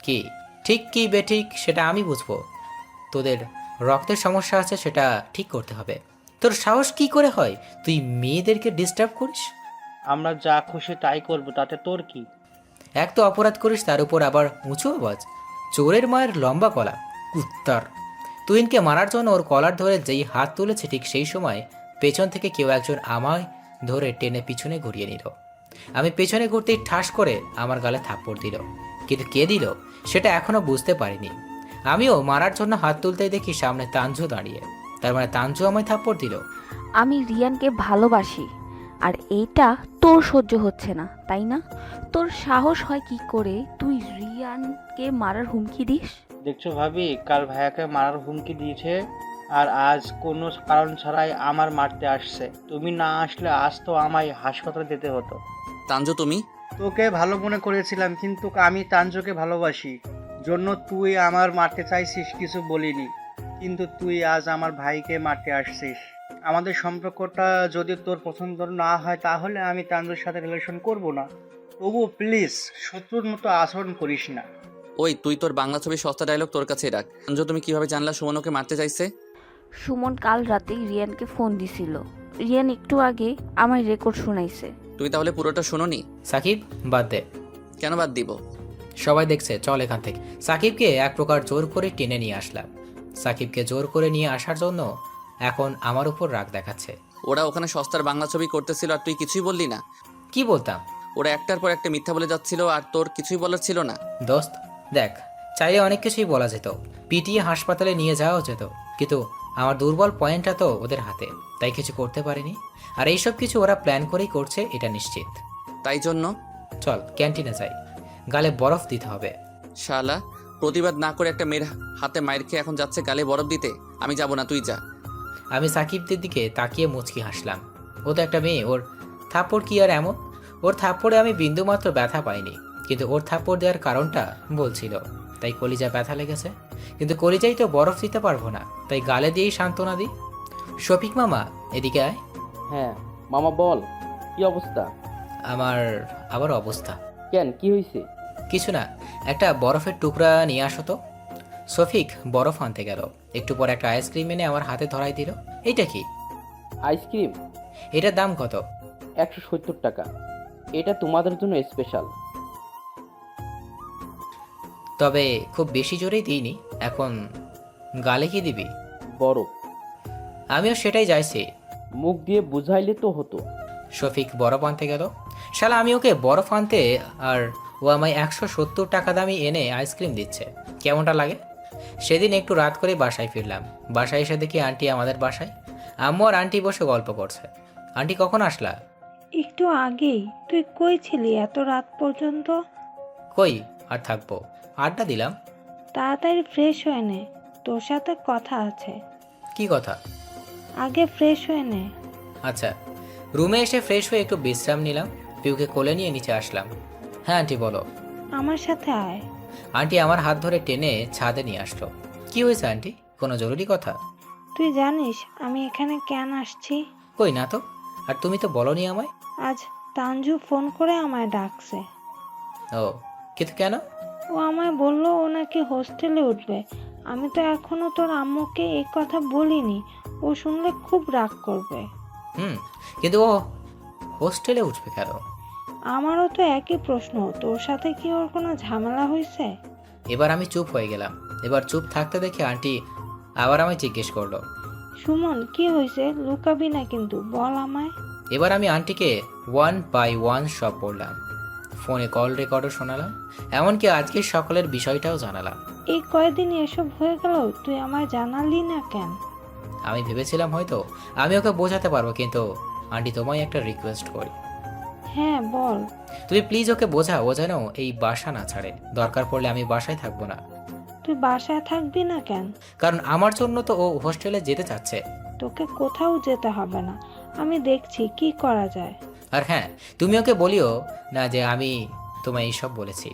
কি ঠিক কি বেঠিক সেটা আমি বুঝবো। তোদের রক্তের সমস্যা আছে, সেটা ঠিক করতে হবে। তোর সাহস কি করে হয় তুই মেয়েদেরকে ডিস্টার্ব করিস? আমরা যা খুশি তাই করব, তাতে তোর কি? এক তো অপরাধ করিস, তার উপর আবার উঁচু আওয়াজ। চোরের মায়ের লম্বা গলা, কুত্তার। তুহিনকে মারার জন্য ওর কলার ধরে যেই হাত তুলেছে, ঠিক সেই সময় পেছন থেকে কেউ একজন আমায় ধরে টেনে পিছনে ঘুরিয়ে নিল। আমি পেছনে ঘুরতেই ঠাস করে আমার গালে থাপ্পড় দিল, কিন্তু কে দিল সেটা এখনো বুঝতে পারিনি। আমিও মারার জন্য হাত তুলতেই দেখি সামনে তাঞ্জু দাঁড়িয়ে। তার মানে তাঞ্জু আমায় থাপ্পড় দিল। আমি রিয়ানকে ভালোবাসি, আর এইটা তোর সহ্য হচ্ছে না, তাই না? তোর সাহস হয় কি করে তুই রিয়ানকে মারার হুমকি দিস? দেখছো ভাবি, কাল ভাইয়াকে মারার হুমকি দিয়েছে, আর আজ কোনো কারণ ছাড়াই আমার মারতে আসছে। তুমি না আসলে আজ তো আমায় হাসপাতালে যেতে হতো। তানজু তুমি? তোকে ভালো মনে করেছিলাম, কিন্তু আমি তাঞ্জুকে ভালোবাসি জন্য তুই আমার মারতে চাইছিস, কিছু বলিনি। কিন্তু তুই আজ আমার ভাইকে মারতে আসছিস। আমাদের সম্পর্কটা যদি তোর পছন্দ না হয়, তাহলে আমি তাঞ্জুর সাথে রিলেশন করব না। তবু প্লিজ শত্রুর মতো আচরণ করিস না। ওই তুই তোর বাংলা ছবির সস্তা ডায়লগ তোর কাছেই রাখ। তানজু তুমি কিভাবে জানলা সুমন ওকে মারতে চাইছে? সুমন কাল রাতেই রিয়ানকে ফোন দিছিল। রিয়ান একটু আগে আমার রেকর্ড শুনাইছে। তুই তাহলে পুরোটা শোনোনি? সাকিব, বাদ দে। কেন বাদ দিব? সবাই দেখছে, চল এখান থেকে। সাকিবকে এক প্রকার জোর করে টেনে নিয়ে আসলাম। সাকিবকে জোর করে নিয়ে আসার জন্য এখন আমার উপর রাগ দেখাচ্ছে। ওরা ওখানে সস্তার বাংলা ছবি করতেছিল আর তুই কিছুই বললি না? কি বলতাম? ওরা একটার পর একটা মিথ্যা বলে যাচ্ছিল আর তোর কিছুই বলার ছিল না? দোস্ত দেখ, চাইলে অনেক কিছুই বলা যেত, পিটিয়ে হাসপাতালে নিয়ে যাওয়াও যেত, কিন্তু আমার দুর্বল পয়েন্টটা তো ওদের হাতে, তাই কিছু করতে পারিনি। আর এইসব কিছু ওরা প্ল্যান করেই করছে, এটা নিশ্চিত। তাই জন্য চল ক্যান্টিনে যাই, গালে বরফ দিতে হবে। শালা, প্রতিবাদ না করে একটা মেয়ের হাতে মায়ের খেয়ে এখন যাচ্ছে গালে বরফ দিতে। আমি যাব না, তুই যা। আমি সাকিবদের দিকে তাকিয়ে মুচকি হাসলাম। ও তো একটা মেয়ে, ওর থাপ্পড় কি আর এমন? ওর থাপ্পড়ে আমি বিন্দুমাত্র ব্যথা পাইনি, কিন্তু ওর থাপ্পড় দেওয়ার কারণটা বলছিল, তাই কলিজা ব্যথা লেগেছে। কিন্তু কলিজাই তো বরফ দিতে পারবো না, তাই গালে দিয়েই সান্ত্বনা দিই। শফিক মামা, এদিকে আয়। হ্যাঁ মামা বল, কি অবস্থা? আমার আবার অবস্থা। কেন, কি হয়েছে? কিছু না, একটা বরফের টুকরা নিয়ে আসো তো। শফিক বরফ আনতে গেল, একটু পর একটা আইসক্রিম এনে আমার হাতে ধরাই দিল। এইটা কি? আইসক্রিম? এটার দাম কত? 170 টাকা। এটা তোমাদের জন্য স্পেশাল। তবে খুব বেশি জোরেই দিইনি। এখন গালে কি দিবি? বরফ। আমিও সেটাই চাইছি। মুখ দিয়ে বুঝাইলে তো হতো। শফিক বরফ আনতে গেল। শালা আমি ওকে বরফ আনতে, আর ও আমায় 170 টাকা দামি এনে আইসক্রিম দিচ্ছে। কেমনটা লাগে? সেদিন একটু রাত করে বাসায় ফিরলাম। বাসায় এসে দেখি আন্টি আমাদের বাসায়। আম্মু আর আন্টি বসে গল্প করছে। আন্টি কখন আসলা? একটু আগেই। তুই কই ছিলি এত রাত পর্যন্ত? কই আর থাকবো, আড্ডা দিলাম। তাড়াতাড়ি ফ্রেশ হয়ে নে, তোর সাথে কথা আছে। কি কথা? আগে ফ্রেশ হয়ে নে। আচ্ছা। রুমে এসে ফ্রেশ হয়ে একটু বিশ্রাম নিলাম। পিউকে কোলে নিয়ে নিচে আসলাম। হ্যাঁ আন্টি বলো। আমার সাথে আয়। আন্টি আমার হাত ধরে টেনে ছাদে নিয়ে আসলো। কি হয়েছে আন্টি, কোনো জরুরি কথা? তুই জানিস আমি এখানে কেন আসছি? কই না তো। আর তুমি তো বলনি আমায়। আজ তানজু ফোন করে আমায় ডাকছে। ও, কিন্তু কেন? ও আমায় বলল ও নাকি হোস্টেলে উঠবে। আমি তো এখনো তোর আম্মুকে এই কথা বলিনি, ও শুনলে খুব রাগ করবে। কিন্তু ও হোস্টেলে উঠবে কেন? আমারও তো একই প্রশ্ন, তোর সাথে কি ওর কোনো ঝামেলা হয়েছে? এবার আমি চুপ হয়ে গেলাম। এবার চুপ থাকতে দেখে আন্টি আবার আমায় জিজ্ঞেস করলো। সুমন কি হয়েছে, লুকাবি না কিন্তু, বল আমায়। এবার আমি আন্টিকে 1 by 1 সব বললাম। ফোনে কল রেকর্ডও শোনালাম, এমনকি আজকে সকালের বিষয়টাও জানালাম। এই কয়দিন এসব হয়ে গেল, তুই আমায় জানালি না কেন? আমি ভেবেছিলাম হয়তো আমি ওকে বোঝাতে পারবো, কিন্তু আন্টি তোমায় একটা রিকোয়েস্ট করি। হ্যাঁ বল। তুমি প্লিজ ওকে বোঝাও, ও যেন এই বাসা না ছাড়ে। দরকার পড়লে আমি বাসায় থাকবো না। তুই বাসায় থাকবি না কেন? কারণ আমার জন্য তো ও হোস্টেলে যেতে চাচ্ছে। তোকে কোথাও যেতে হবে না, আমি দেখছি কি করা যায়। আর হ্যাঁ, তুমি ওকে বলিও না যে আমি তোমায় এইসব বলেছি।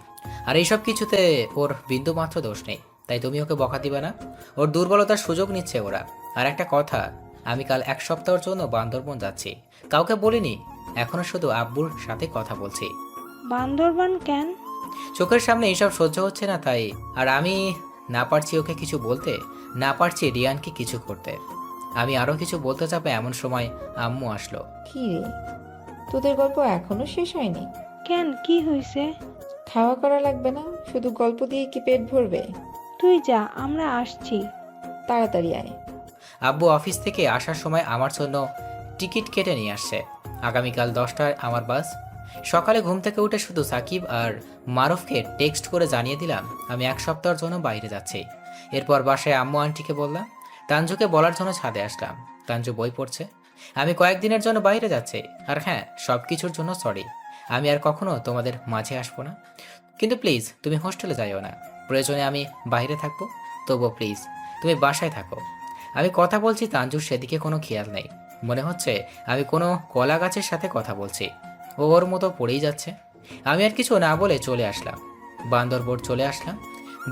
আর এইসব কিছুতে ওর বিন্দু মাত্র দোষ নেই, তাই তুমি ওকে বকা দিবে না। ওর দুর্বলতার সুযোগ নিচ্ছে ওরা। আর একটা কথা, আমি কাল 1 সপ্তাহের জন্য বান্দরবন যাচ্ছি। কাউকে বলিনি, এখনো শুধু আব্বুর সাথে কথা বলছি। বান্দরবান কেন? চোখের সামনে এইসব সহ্য হচ্ছে না তাই। আর আমি না পারছি ওকে কিছু বলতে, না পারছি রিয়ানকে কিছু করতে। আমি আরও কিছু বলতে যাবো এমন সময় আম্মু আসলো। কি রে, তোদের গল্প এখনো শেষ হয়নি? কেন, কি হয়েছে? খাওয়া করা লাগবে না, শুধু গল্প দিয়ে কি পেট ভরবে? তুই যা, আমরা আসছি। তাড়াতাড়ি আয়। আব্বু অফিস থেকে আসার সময় আমার জন্য টিকিট কেটে নিয়ে আসছে। আগামীকাল 10টায় আমার বাস। সকালে ঘুম থেকে উঠে শুধু সাকিব আর মারুফকে টেক্সট করে জানিয়ে দিলাম আমি 1 সপ্তাহের জন্য বাইরে যাচ্ছি। এরপর বাসায় আম্মু আন্টিকে বললাম, তানজুকে বলার জন্য ছাদে আসলাম। তানজু বই পড়ছে। আমি কয়েকদিনের জন্য বাইরে যাচ্ছি। আর হ্যাঁ, সব কিছুর জন্য সরি। আমি আর কখনো তোমাদের মাঝে আসবো না, কিন্তু প্লিজ তুমি হোস্টেলে যাইও না। প্রয়োজনে আমি বাইরে থাকবো, তবুও প্লিজ তুমি বাসায় থাকো। আমি কথা বলছি, তানজুর সেদিকে কোনো খেয়াল নেই। মনে হচ্ছে আমি কোনো কলা গাছের সাথে কথা বলছি। ও ওর মতো পড়েই যাচ্ছে। আমি আর কিছু না বলে চলে আসলাম। বান্দরবোর্ড চলে আসলাম।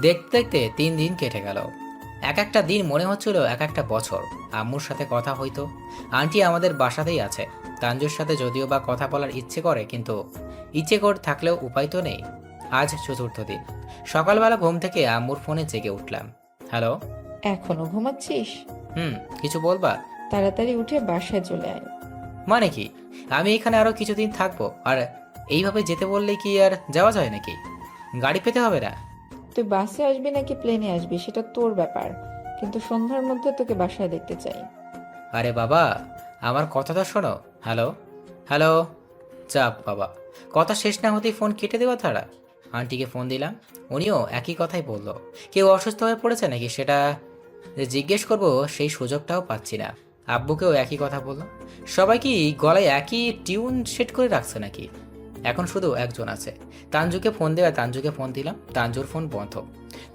দেখতে দেখতে 3 দিন কেটে গেল। এক একটা দিন মনে হচ্ছিল এক একটা বছর। আম্মুর সাথে কথা হইতো। আন্টি আমাদের বাসাতেই আছে। তানজুর সাথে যদিও বা কথা বলার ইচ্ছে করে, কিন্তু ইচ্ছে করে থাকলেও উপায় তো নেই। আজ 4র্থ দিন। সকালবেলা ঘুম থেকে আম্মুর ফোনে জেগে উঠলাম। হ্যালো। এখনো ঘুমাচ্ছিস? কিছু বলবা? তাড়াতাড়ি উঠে বাসায় চলে আয়। মানে কি? আমি এখানে আরো কিছুদিন থাকবো, আর এইভাবে যেতে বললে কি আর যাওয়া যায় নাকি? গাড়ি পেতে হবে না? তুই বাসে আসবি নাকি প্লেনে আসবি সেটা তোর ব্যাপার, কিন্তু সন্ধ্যার মধ্যে তোকে বাসায় দেখতে চাই। আরে বাবা, আমার কথাটা শোনো। Hello hello. চাপ বাবা, কথা শেষ না হতেই ফোন কেটে দেওয়া ছাড়া। আন্টিকে ফোন দিলাম, উনিও একই কথাই বললো। কেউ অসুস্থ হয়ে পড়েছে নাকি সেটা যে জিজ্ঞেস করবো সেই সুযোগটাও পাচ্ছি না। আব্বুকেও একই কথা বললো। সবাই কি গলায় একই টিউন সেট করে রাখছে নাকি? এখন শুধু একজন আছে। তানজুকে ফোন দেওয়া, তানজুকে ফোন দিলাম, তানজুর ফোন বন্ধ।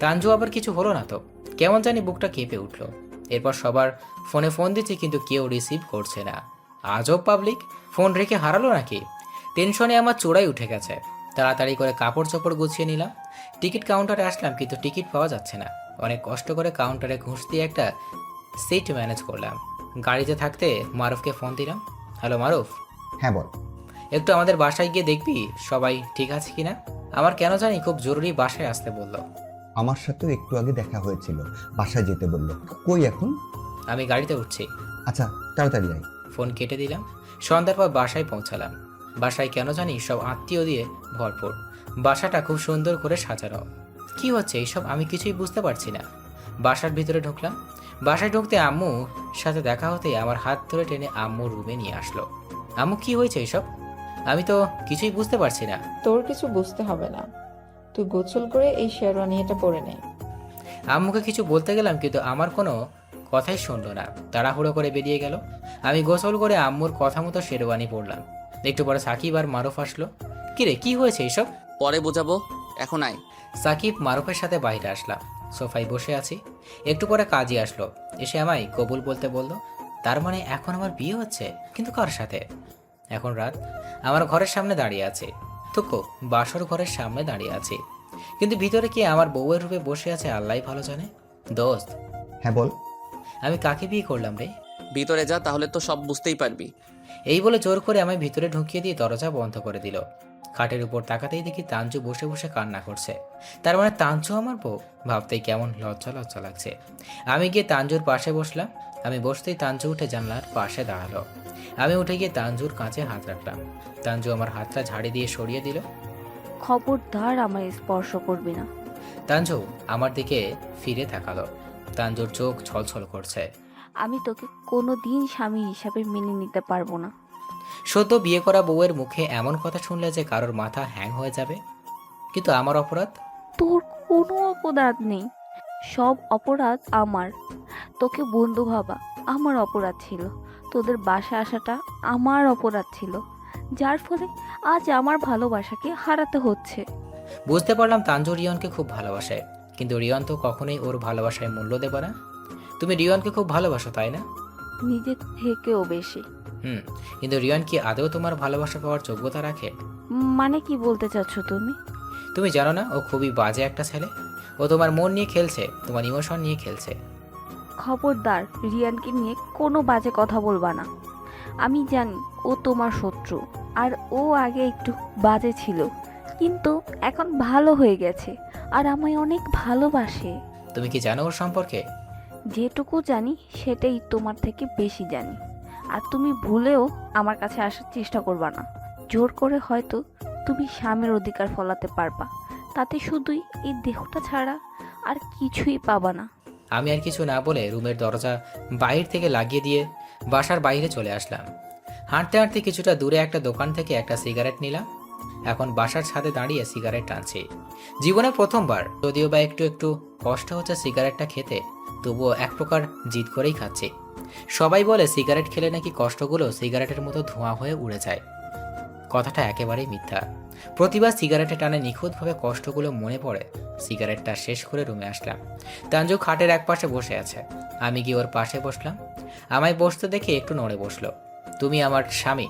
তানজু আবার কিছু হলো না তো? কেমন জানি বুকটা কেঁপে উঠলো। এরপর সবার ফোনে ফোন দিচ্ছি, কিন্তু কেউ রিসিভ করছে না। আজব পাবলিক, ফোন রেখে হারালো নাকি? টেনশনে আমার চোরাই উঠে গেছে। তাড়াতাড়ি করে কাপড় চোপড় গুছিয়ে নিলাম। টিকিট কাউন্টারে আসলাম, কিন্তু টিকিট পাওয়া যাচ্ছে না। অনেক কষ্ট করে কাউন্টারে ঘুষ দিয়ে একটা সিট ম্যানেজ করলাম। গাড়িতে থাকতে মারুফকে ফোন দিলাম। হ্যালো মারুফ, হ্যাঁ বল। একটু আমাদের বাসায় গিয়ে দেখবি সবাই ঠিক আছে কিনা? আমার কেন জানি খুব জরুরি বাসায় আসতে বললো। আমার সাথেও একটু আগে দেখা হয়েছিল, বাসায় যেতে বললো। কই এখন? আমি গাড়িতে উঠছি। আচ্ছা, তাড়াতাড়ি আয়। ফোন কেটে দিলাম। সন্ধ্যার পর বাসায় পৌঁছালাম। বাসায় কেন জানি সব আত্মীয় দিয়ে ভরপুর। বাসাটা খুব সুন্দর করে সাজানো। কি হচ্ছে এইসব আমি কিছুই বুঝতে পারছি না। বাসার ভিতরে ঢুকলাম। বাসায় ঢুকতে আম্মু সাথে দেখা হতেই আমার হাত ধরে টেনে আম্মু রুমে নিয়ে আসলো। আম্মু, কি হয়েছে এইসব? আমি তো কিছুই বুঝতে পারছি না। তোর কিছু বুঝতে হবে না, তুই গোসল করে এই শেরওয়ানিটা পরে নে। আম্মুকে কিছু বলতে গেলাম, কিন্তু আমার কোনো কথাই শুনলো না। তাড়াহুড়ো করে বেরিয়ে গেল। আমি গোসল করে আম্মুর কথা মতো শেরওয়ানি পরলাম। একটু পরে সাকিব আর মারুফ আসলো। কিরে, কি হয়েছে এইসব? পরে বোঝাবো, এখন আয়। সাকিব মারুফের সাথে বাইরে আসলাম। সোফায় বসে আছি। একটু পরে কাজী আসলো। এসে আমায় কবুল বলতে বলল। তার মানে এখন আমার বিয়ে হচ্ছে, কিন্তু কার সাথে? এখন রাত। আমার ঘরের সামনে দাঁড়িয়ে আছে। থুকো, বাসর ঘরের সামনে দাঁড়িয়ে আছে, কিন্তু ভিতরে কি আমার বউয়ের রূপে বসে আছে আল্লাহই ভালো জানে। দোস্ত, হ্যাঁ বল। আমি কাকে বিয়ে করলাম রে? ভিতরে যা, তাহলে তো সব বুঝতেই পারবি। এই বলে জোর করে আমায় ভিতরে ঢুকিয়ে দিয়ে দরজা বন্ধ করে দিল। খাটের উপর তাকাতেই দেখি তাঞ্জু বসে বসে কান্না করছে। তার মানে তাঞ্জু আমার বউ? ভাবতেই কেমন লজ্জা লজ্জা লাগছে। আমি গিয়ে তাঞ্জুর পাশে বসলাম। আমি বসতেই তাঞ্জু উঠে জানলার পাশে দাঁড়ালো। আমি উঠে গিয়ে তাঞ্জুর কাছে হাত রাখলাম। তাঞ্জু আমার হাতটা ঝাড়ি দিয়ে সরিয়ে দিল। খবরদার আমায় স্পর্শ করবি না। তাঞ্জু আমার দিকে ফিরে তাকালো। তাঞ্জুর চোখ ছলছল করছে। আমি তোকে কোনো দিন স্বামী হিসাবে মেনে নিতে পারবো না। সদ্য বিয়ে করা বউয়ের মুখে এমন কথা শুনলে যে কারোর মাথা হ্যাং হয়ে যাবে। কিন্তু আমার অপরাধ? তোর কোনো অপরাধ নেই, সব অপরাধ আমার। তোকে বন্ধু ভাবা আমার অপরাধ ছিল, তোদের বাসা আসাটা আমার অপরাধ ছিল, যার ফলে আজ আমার ভালোবাসাকে হারাতে হচ্ছে। বুঝতে পারলাম তাঞ্জু রিয়নকে খুব ভালোবাসে, কিন্তু রিয়ন তো কখনোই ওর ভালোবাসায় মূল্য দেবে না। তুমি রিয়নকে খুব ভালোবাসো, তাই না? নিজের থেকেও বেশি। কিন্তু রিয়ন কি আদৌ তোমার ভালোবাসা পাওয়ার যোগ্যতা রাখে? মানে কি বলতে চাচ্ছ তুমি? তুমি জানো না ও খুবই বাজে একটা ছেলে। ও তোমার মন নিয়ে খেলছে, তোমার ইমোশন নিয়ে খেলছে। খবরদার রিয়ানকে নিয়ে কোনো বাজে কথা বলবা না। আমি জানি ও তোমার শত্রু, আর ও আগে একটু বাজে ছিল, কিন্তু এখন ভালো হয়ে গেছে আর আমায় অনেক ভালোবাসে। তুমি কি জানো ওর সম্পর্কে? যেটুকু জানি সেটাই তোমার থেকে বেশি জানি। আর তুমি ভুলেও আমার কাছে আসার চেষ্টা করবা না। জোর করে হয়তো তুমি স্বামীর অধিকার ফলাতে পারবা, তাতে শুধুই এই দেহটা ছাড়া আর কিছুই পাবা না। আমি আর কিছু না বলে রুমের দরজা বাইরে থেকে লাগিয়ে দিয়ে বাসার বাইরে চলে আসলাম। হাঁটতে হাঁটতে কিছুটা দূরে একটা দোকান থেকে একটা সিগারেট নিলাম। এখন বাসার ছাদে দাঁড়িয়ে সিগারেট টানছি। জীবনে প্রথমবার, যদিও বা একটু একটু কষ্ট হচ্ছে সিগারেটটা খেতে, তবুও এক প্রকার জিদ করেই খাচ্ছি। সবাই বলে সিগারেট খেলে নাকি কষ্টগুলো সিগারেটের মতো ধোঁয়া হয়ে উড়ে যায়। কথাটা একেবারেই মিথ্যা। প্রতিবার সিগারেটে টানে নিখুঁতভাবে কষ্টগুলো মনে পড়ে। সিগারেটটা শেষ করে রুমে আসলাম। তানজু খাটের এক পাশে বসে আছে। আমি গিয়ে ওর পাশে বসলাম। আমায় বসতে দেখে একটু নড়ে বসলো। তুমি আমার স্বামী,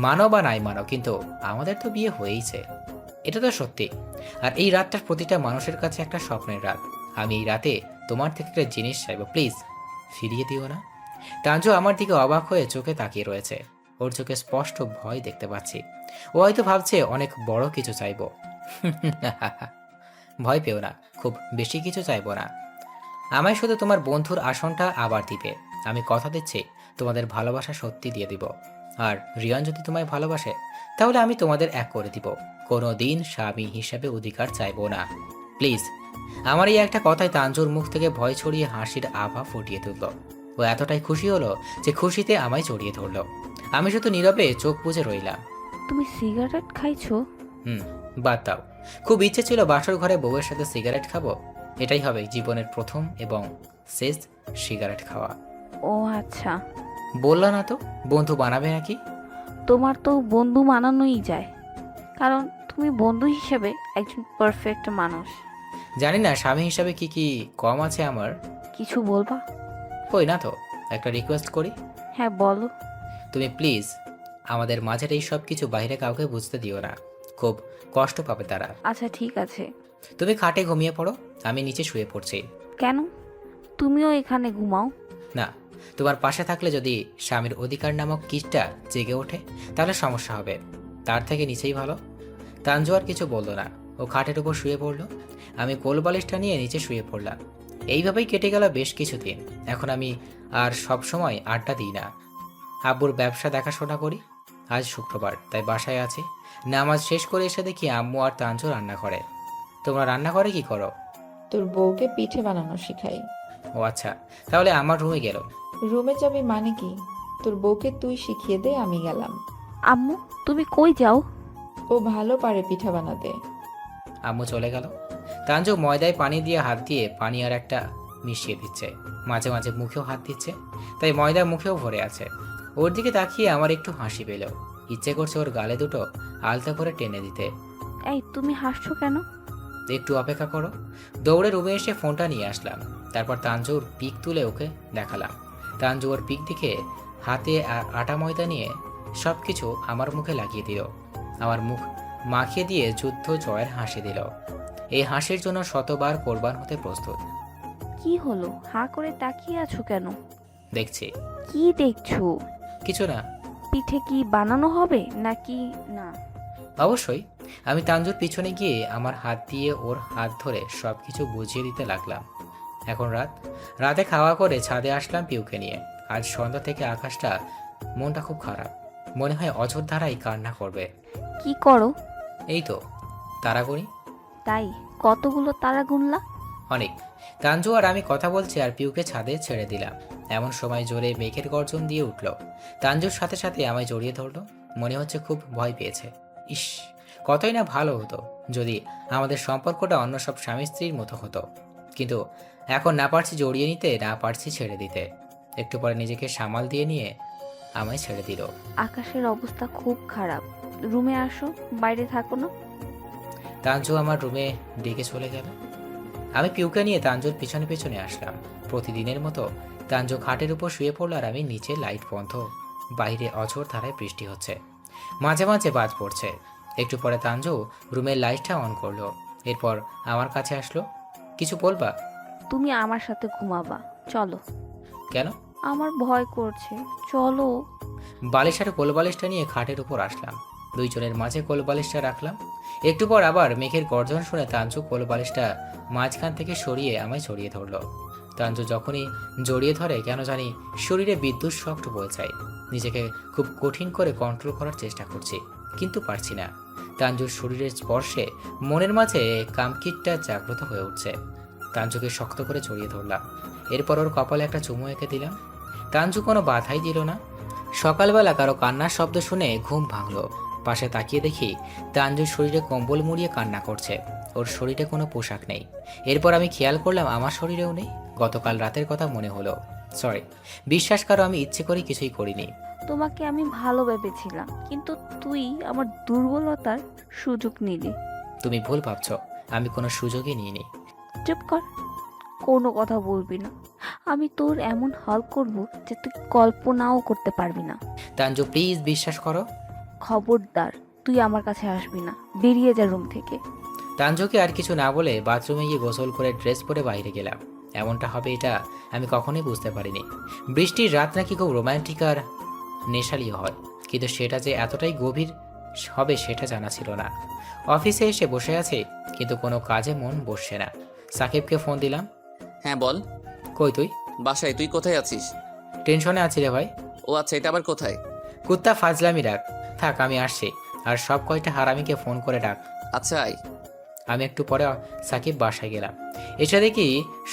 মানো বা নাই মানো, কিন্তু আমাদের তো বিয়ে হয়েইছে, এটা তো সত্যি। আর এই রাতটার প্রতিটা মানুষের কাছে একটা স্বপ্নের রাত। আমি এই রাতে তোমার থেকে একটা জিনিস চাইবো, প্লিজ ফিরিয়ে দিও না। তানজু আমার দিকে অবাক হয়ে চোখে তাকিয়ে রয়েছে। ওর চোখে স্পষ্ট ভয় দেখতে পাচ্ছি। ও হয়তো ভাবছে অনেক বড় কিছু চাইবো। ভয় পেও না, খুব বেশি কিছু চাইবো না। আমায় শুধু তোমার বন্ধুর আসনটা আবার দিবে। আমি কথা দিচ্ছি তোমাদের ভালোবাসা সত্যি দিয়ে দিব। আর রিয়ান যদি তোমায় ভালোবাসে তাহলে আমি তোমাদের এক করে দিব। কোনো দিন স্বামী হিসেবে অধিকার চাইবো না, প্লিজ। আমার এই একটা কথায় তানজুর মুখ থেকে ভয় ছড়িয়ে হাসির আভা ফুটিয়ে তুলল। ও এতটাই খুশি হলো যে খুশিতে আমায় জড়িয়ে ধরল। আমি শুধু নীরবে চোখ বুজে রইলাম। তুমি সিগারেট খাইছো? বাদ দাও। খুব ইচ্ছে ছিল বাসর ঘরে বউয়ের সাথে সিগারেট খাবো। এটাই হবে জীবনের প্রথম এবং শেষ সিগারেট খাওয়া। ও আচ্ছা। বললা না তো বন্ধু বানাবে নাকি? তোমার তো বন্ধু মানানোই যায়, কারণ তুমি বন্ধু হিসেবে একজন পারফেক্ট মানুষ। জানি না স্বামী হিসাবে কি কি কম আছে আমার। কিছু বলবা? কই না তো, একটা রিকোয়েস্ট করি। হ্যাঁ বলো। তুমি প্লিজ আমাদের মাঝের এই সব কিছু বাইরে কাউকে বুঝতে দিও না, খুব কষ্ট পাবে তারা। আচ্ছা ঠিক আছে। তুমি খাটে ঘুমিয়ে পড়ো, আমি নিচে শুয়ে পড়ছি। কেন? তুমিও এখানে ঘুমাও। না, তোমার পাশে থাকলে যদি স্বামীর অধিকার নামক কিসটা জেগে ওঠে তাহলে সমস্যা হবে। তার থেকে নিচেই ভালো। তানজু আর কিছু বলল না, ও খাটের উপর শুয়ে পড়লো। আমি কোলবালিশটা নিয়ে নিচে শুয়ে পড়লাম। এইভাবেই কেটে গেল বেশ কিছুদিন। এখন আমি আর সব সময় আড্ডা দিই না, আব্বুর ব্যবসা দেখাশোনা করি। আজ শুক্রবার, তাই বাসায় আছি। নামাজ শেষ করে এসে দেখি আম্মু আর তানজু রান্না করে। তোমরা রান্না করে কি করো? তোর বউকে পিঠে বানানো শিখাই। ও আচ্ছা, তাহলে আমার রুমে গেল। রুমে যাবি মানে কি? তোর বউকে তুই শিখিয়ে দে, আমি গেলাম। আম্মু তুমি কই যাও? ও ভালো পারে পিঠা বানাতে। আম্মু চলে গেল। তানজু ময়দায় পানি দিয়ে হাত দিয়ে পানি আর একটা মিশিয়ে দিচ্ছে। মাঝে মাঝে মুখেও হাত দিচ্ছে, তাই ময়দা মুখেও ভরে আছে। ওর দিকে তাকিয়ে আমার একটু হাসি পেল। ইচ্ছে করছে ওর গালে দুটো আলতা করে টেনে দিতে। এই তুমি হাসছো কেন? একটু অপেক্ষা করো। দৌড়ে রুমে এসে ফোনটা নিয়ে আসলাম। তারপর তানজুর পিক তুলে ওকে দেখালাম। তানজু ওর পিক দিকে হাতে আটা ময়দা নিয়ে সব কিছু আমার মুখে লাগিয়ে দিল। আমার মুখ মাখিয়ে দিয়ে যুদ্ধ জয়ের হাসি দিল। এই হাসির জন্য শতবার কোরবান হতে প্রস্তুত। কি হলো, হাঁ করে তাকিয়ে আছো কেন? দেখছি। কি দেখছো? কিছু না। পিঠে কি বানানো হবে নাকি না? অবশ্যই। আমি তানজুর পিছনে গিয়ে আমার হাত দিয়ে ওর হাত ধরে সব কিছু বুঝিয়ে দিতে লাগলাম। এখন রাতে খাওয়া করে ছাদে আসলাম পিউকে নিয়ে। আজ সন্ধ্যা থেকে আকাশটা, মনটা খুব খারাপ। মনে হয় অযোধ্যারাই কান্না করবে। কি করো? এই তো তারাগুনি। তাই কতগুলো তারা গুনলা? অনেক। তানজু আর আমি কথা বলছি আর পিউকে ছাদে ছেড়ে দিলাম। এমন সময় জোরে মেঘের গর্জন দিয়ে উঠল। তানজুর সাথে সাথে আমায় জড়িয়ে ধরলো। মনে হচ্ছে খুব ভয় পেয়েছে। ইস, কতই না ভালো হতো যদি আমাদের সম্পর্কটা অন্য সব স্বামী স্ত্রীর মতো হতো। কিন্তু এখন না পারছি জড়িয়ে নিতে, না পারছি ছেড়ে দিতে। একটু পরে নিজেকে সামাল দিয়ে নিয়ে আমায় ছেড়ে দিল। আকাশের অবস্থা খুব খারাপ, রুমে আসো, বাইরে থাকো না। তানজু আমার রুমে ডেকে চলে গেল। আমি পিউকে নিয়ে তানজুর পিছনে পিছনে আসলাম। প্রতিদিনের মতো তানজু খাটের উপর শুয়ে পড়ল আর আমি নিচে, লাইট বন্ধ। বাইরে অঝোর ধারায় বৃষ্টি হচ্ছে, মাঝে মাঝে বাজ পড়ছে। একটু পরে তানজু রুমের লাইটটা অন করলো। এরপর আমার কাছে আসলো। কিছু বলবা? তুমি আমার সাথে ঘুমাবা, চলো। কেন? আমার ভয় করছে, চলো। বালিশ আর কোলবালিশটা নিয়ে খাটের উপর আসলাম। দুইজনের মাঝে কোলবালিশটা রাখলাম। একটু পর আবার মেঘের গর্জন শুনে তাঞ্জু কোল বালিশটা মাঝখান থেকে সরিয়ে আমায় জড়িয়ে ধরলো। তাঞ্জু যখনই জড়িয়ে ধরে কেন জানি শরীরে বিদ্যুৎ শক্ট বয়ে যায়। নিজেকে খুব কঠিন করে কন্ট্রোল করার চেষ্টা করছি, কিন্তু পারছি না। তাঞ্জুর শরীরের স্পর্শে মনের মাঝে কামকিটটা জাগ্রত হয়ে উঠছে। তাঞ্জুকে শক্ত করে জড়িয়ে ধরলাম। এরপর ওর কপালে একটা চুমু এঁকে দিলাম। তাঞ্জু কোনো বাধাই দিল না। সকালবেলা কারো কান্নার শব্দ শুনে ঘুম ভাঙল। পাশে তাকিয়ে দেখি তাঞ্জুর শরীরে কম্বল মুড়িয়ে কান্না করছে। ওর শরীরে কোনো পোশাক নেই। এরপর আমি খেয়াল করলাম আমার শরীরেও নেই। গতকাল রাতের কথা মনে হলো। সরি, বিশ্বাস করো আমি ইচ্ছে করে কিছুই করিনি। তোমাকে আমি ভালো ভেবেছিলাম, কিন্তু তুই আমার দুর্বলতার সুযোগ নিলি। তুমি ভুল ভাবছো, আমি কোনো সুযোগই নিইনি। চুপ কর, কোনো কথা বলবি না। আমি তোর এমন হাল করব যে তুই কল্পনাও করতে পারবি না। তাঞ্জু প্লিজ বিশ্বাস করো। খবরদার, তুই আমার কাছে আসবি না। বেরিয়ে যা রুম থেকে। তাঞ্জুকে আর কিছু না বলে বাথরুমে গিয়ে গোসল করে ড্রেস পরে বাইরে গেলাম। এমনটা হবে এটা আমি কখনোই বুঝতে পারিনি। বৃষ্টির রাত নাকি খুব রোমান্টিক আর নেশালীয় হয়, কিন্তু সেটা যে এতটাই গভীর হবে সেটা জানা ছিল না। অফিসে এসে বসে আছে, কিন্তু কোনো কাজে মন বসছে না। সাকিবকে ফোন দিলাম। হ্যাঁ বল। কই তুই? বাসায়। তুই কোথায় আছিস? টেনশনে আছি রে ভাই। ও আচ্ছা, এটা আবার কোথায়? কুত্তা ফাজলামি রাখ। থাক আমি আসছি। আর সব কয়টা হারামিকে ফোন করে ডাক। আচ্ছা আয়। আমি একটু পরে সাকিব বাসায় গেলাম। এসে দেখি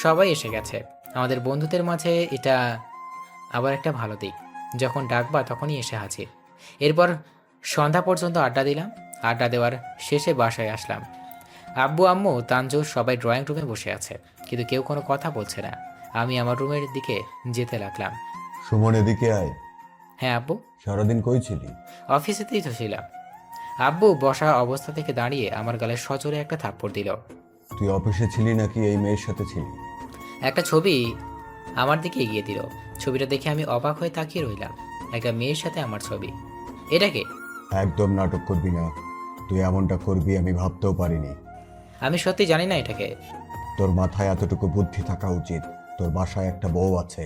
সবাই এসে গেছে। আমাদের বন্ধুদের মাঝে এটা আবার একটা ভালো দিক, যখন ডাকবা তখনই এসে হাজির। এরপর সন্ধ্যা পর্যন্ত আড্ডা দিলাম। আড্ডা দেওয়ার শেষে বাসায় আসলাম। আব্বু আম্মু তাঞ্জু সবাই ড্রয়িং রুমে বসে আছে, কিন্তু কেউ কোনো কথা বলছে না। আমি আমার রুমের দিকে যেতে লাগলাম। সুমন এদিকে আয়। হ্যাঁ আব্বু। সারাদিন কই ছিলি? অফিসেতেই তো ছিলাম। আব্বু বসা অবস্থা থেকে দাঁড়িয়ে আমার গালে সজোরে একটা থাপ্পড় দিল। তুই অফিসে ছিলি নাকি এই মেয়ের সাথে ছিলি? একটা ছবি আমার দিকে এগিয়ে দিল। ছবিটা দেখে আমি অবাক হয়ে তাকিয়ে রইলাম। একটা মেয়ের সাথে আমার ছবি। এটাকে? একদম নাটক করবি না। তুই এমনটা করবি আমি ভাবতেও পারিনি। আমি সত্যি জানি না এটাকে। তোর মাথায় এতটুকু বুদ্ধি থাকা উচিত। তোর বাসায় একটা বউ আছে,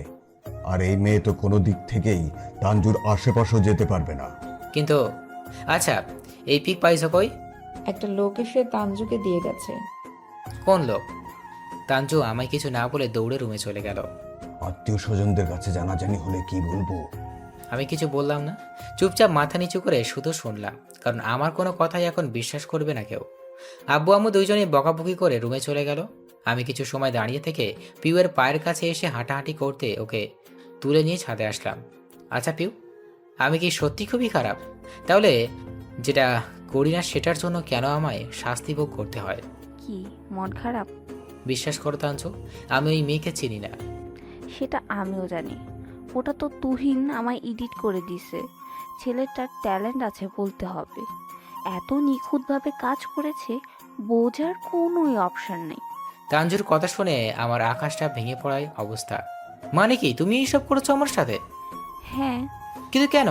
আর এই মেয়ে তো কোনো দিক থেকেই তাঞ্জুর আশেপাশেও যেতে পারবে না। কিন্তু আচ্ছা, এই পিক পাইছো কই? একটা লোক এসে তানজুকে দিয়ে গেছে। কোন লোক? তাঞ্জু আমায় কিছু না বলে দৌড়ে রুমে চলে গেল। আত্মীয় স্বজনদের কাছে জানাজানি হলে কি বলবো? আমি কিছু বললাম না, চুপচাপ মাথা নিচু করে শুধু শুনলাম, কারণ আমার কোনো কথাই এখন বিশ্বাস করবে না কেউ। আব্বু আম্মু দুইজনেই বকাবকি করে রুমে চলে গেল। আমি কিছু সময় দাঁড়িয়ে থেকে পিউয়ের পায়ের কাছে এসে হাঁটাহাঁটি করতে ওকে তুলে নিয়ে ছাদে আসলাম। আচ্ছা পিউ, আমি কি সত্যি খুবই খারাপ? তাহলে যেটা করি না সেটার জন্য কেন আমায় শাস্তি ভোগ করতে হয়? কি মন খারাপ? বিশ্বাস করো তাঞ্জু, আমি ওই মেয়েকে চিনি না। সেটা আমিও জানি। ওটা তো তুহিন আমায় এডিট করে দিছে। ছেলেটার ট্যালেন্ট আছে বলতে হবে। এত নিখুঁতভাবে কাজ করেছে, বোঝার কোনোই অপশন নেই। তাঞ্জুর কথা শুনে আমার আকাশটা ভেঙে পড়ায় অবস্থা। মানে কি তুমি এইসব করেছো আমার সাথে? হ্যাঁ, কিন্তু কেন?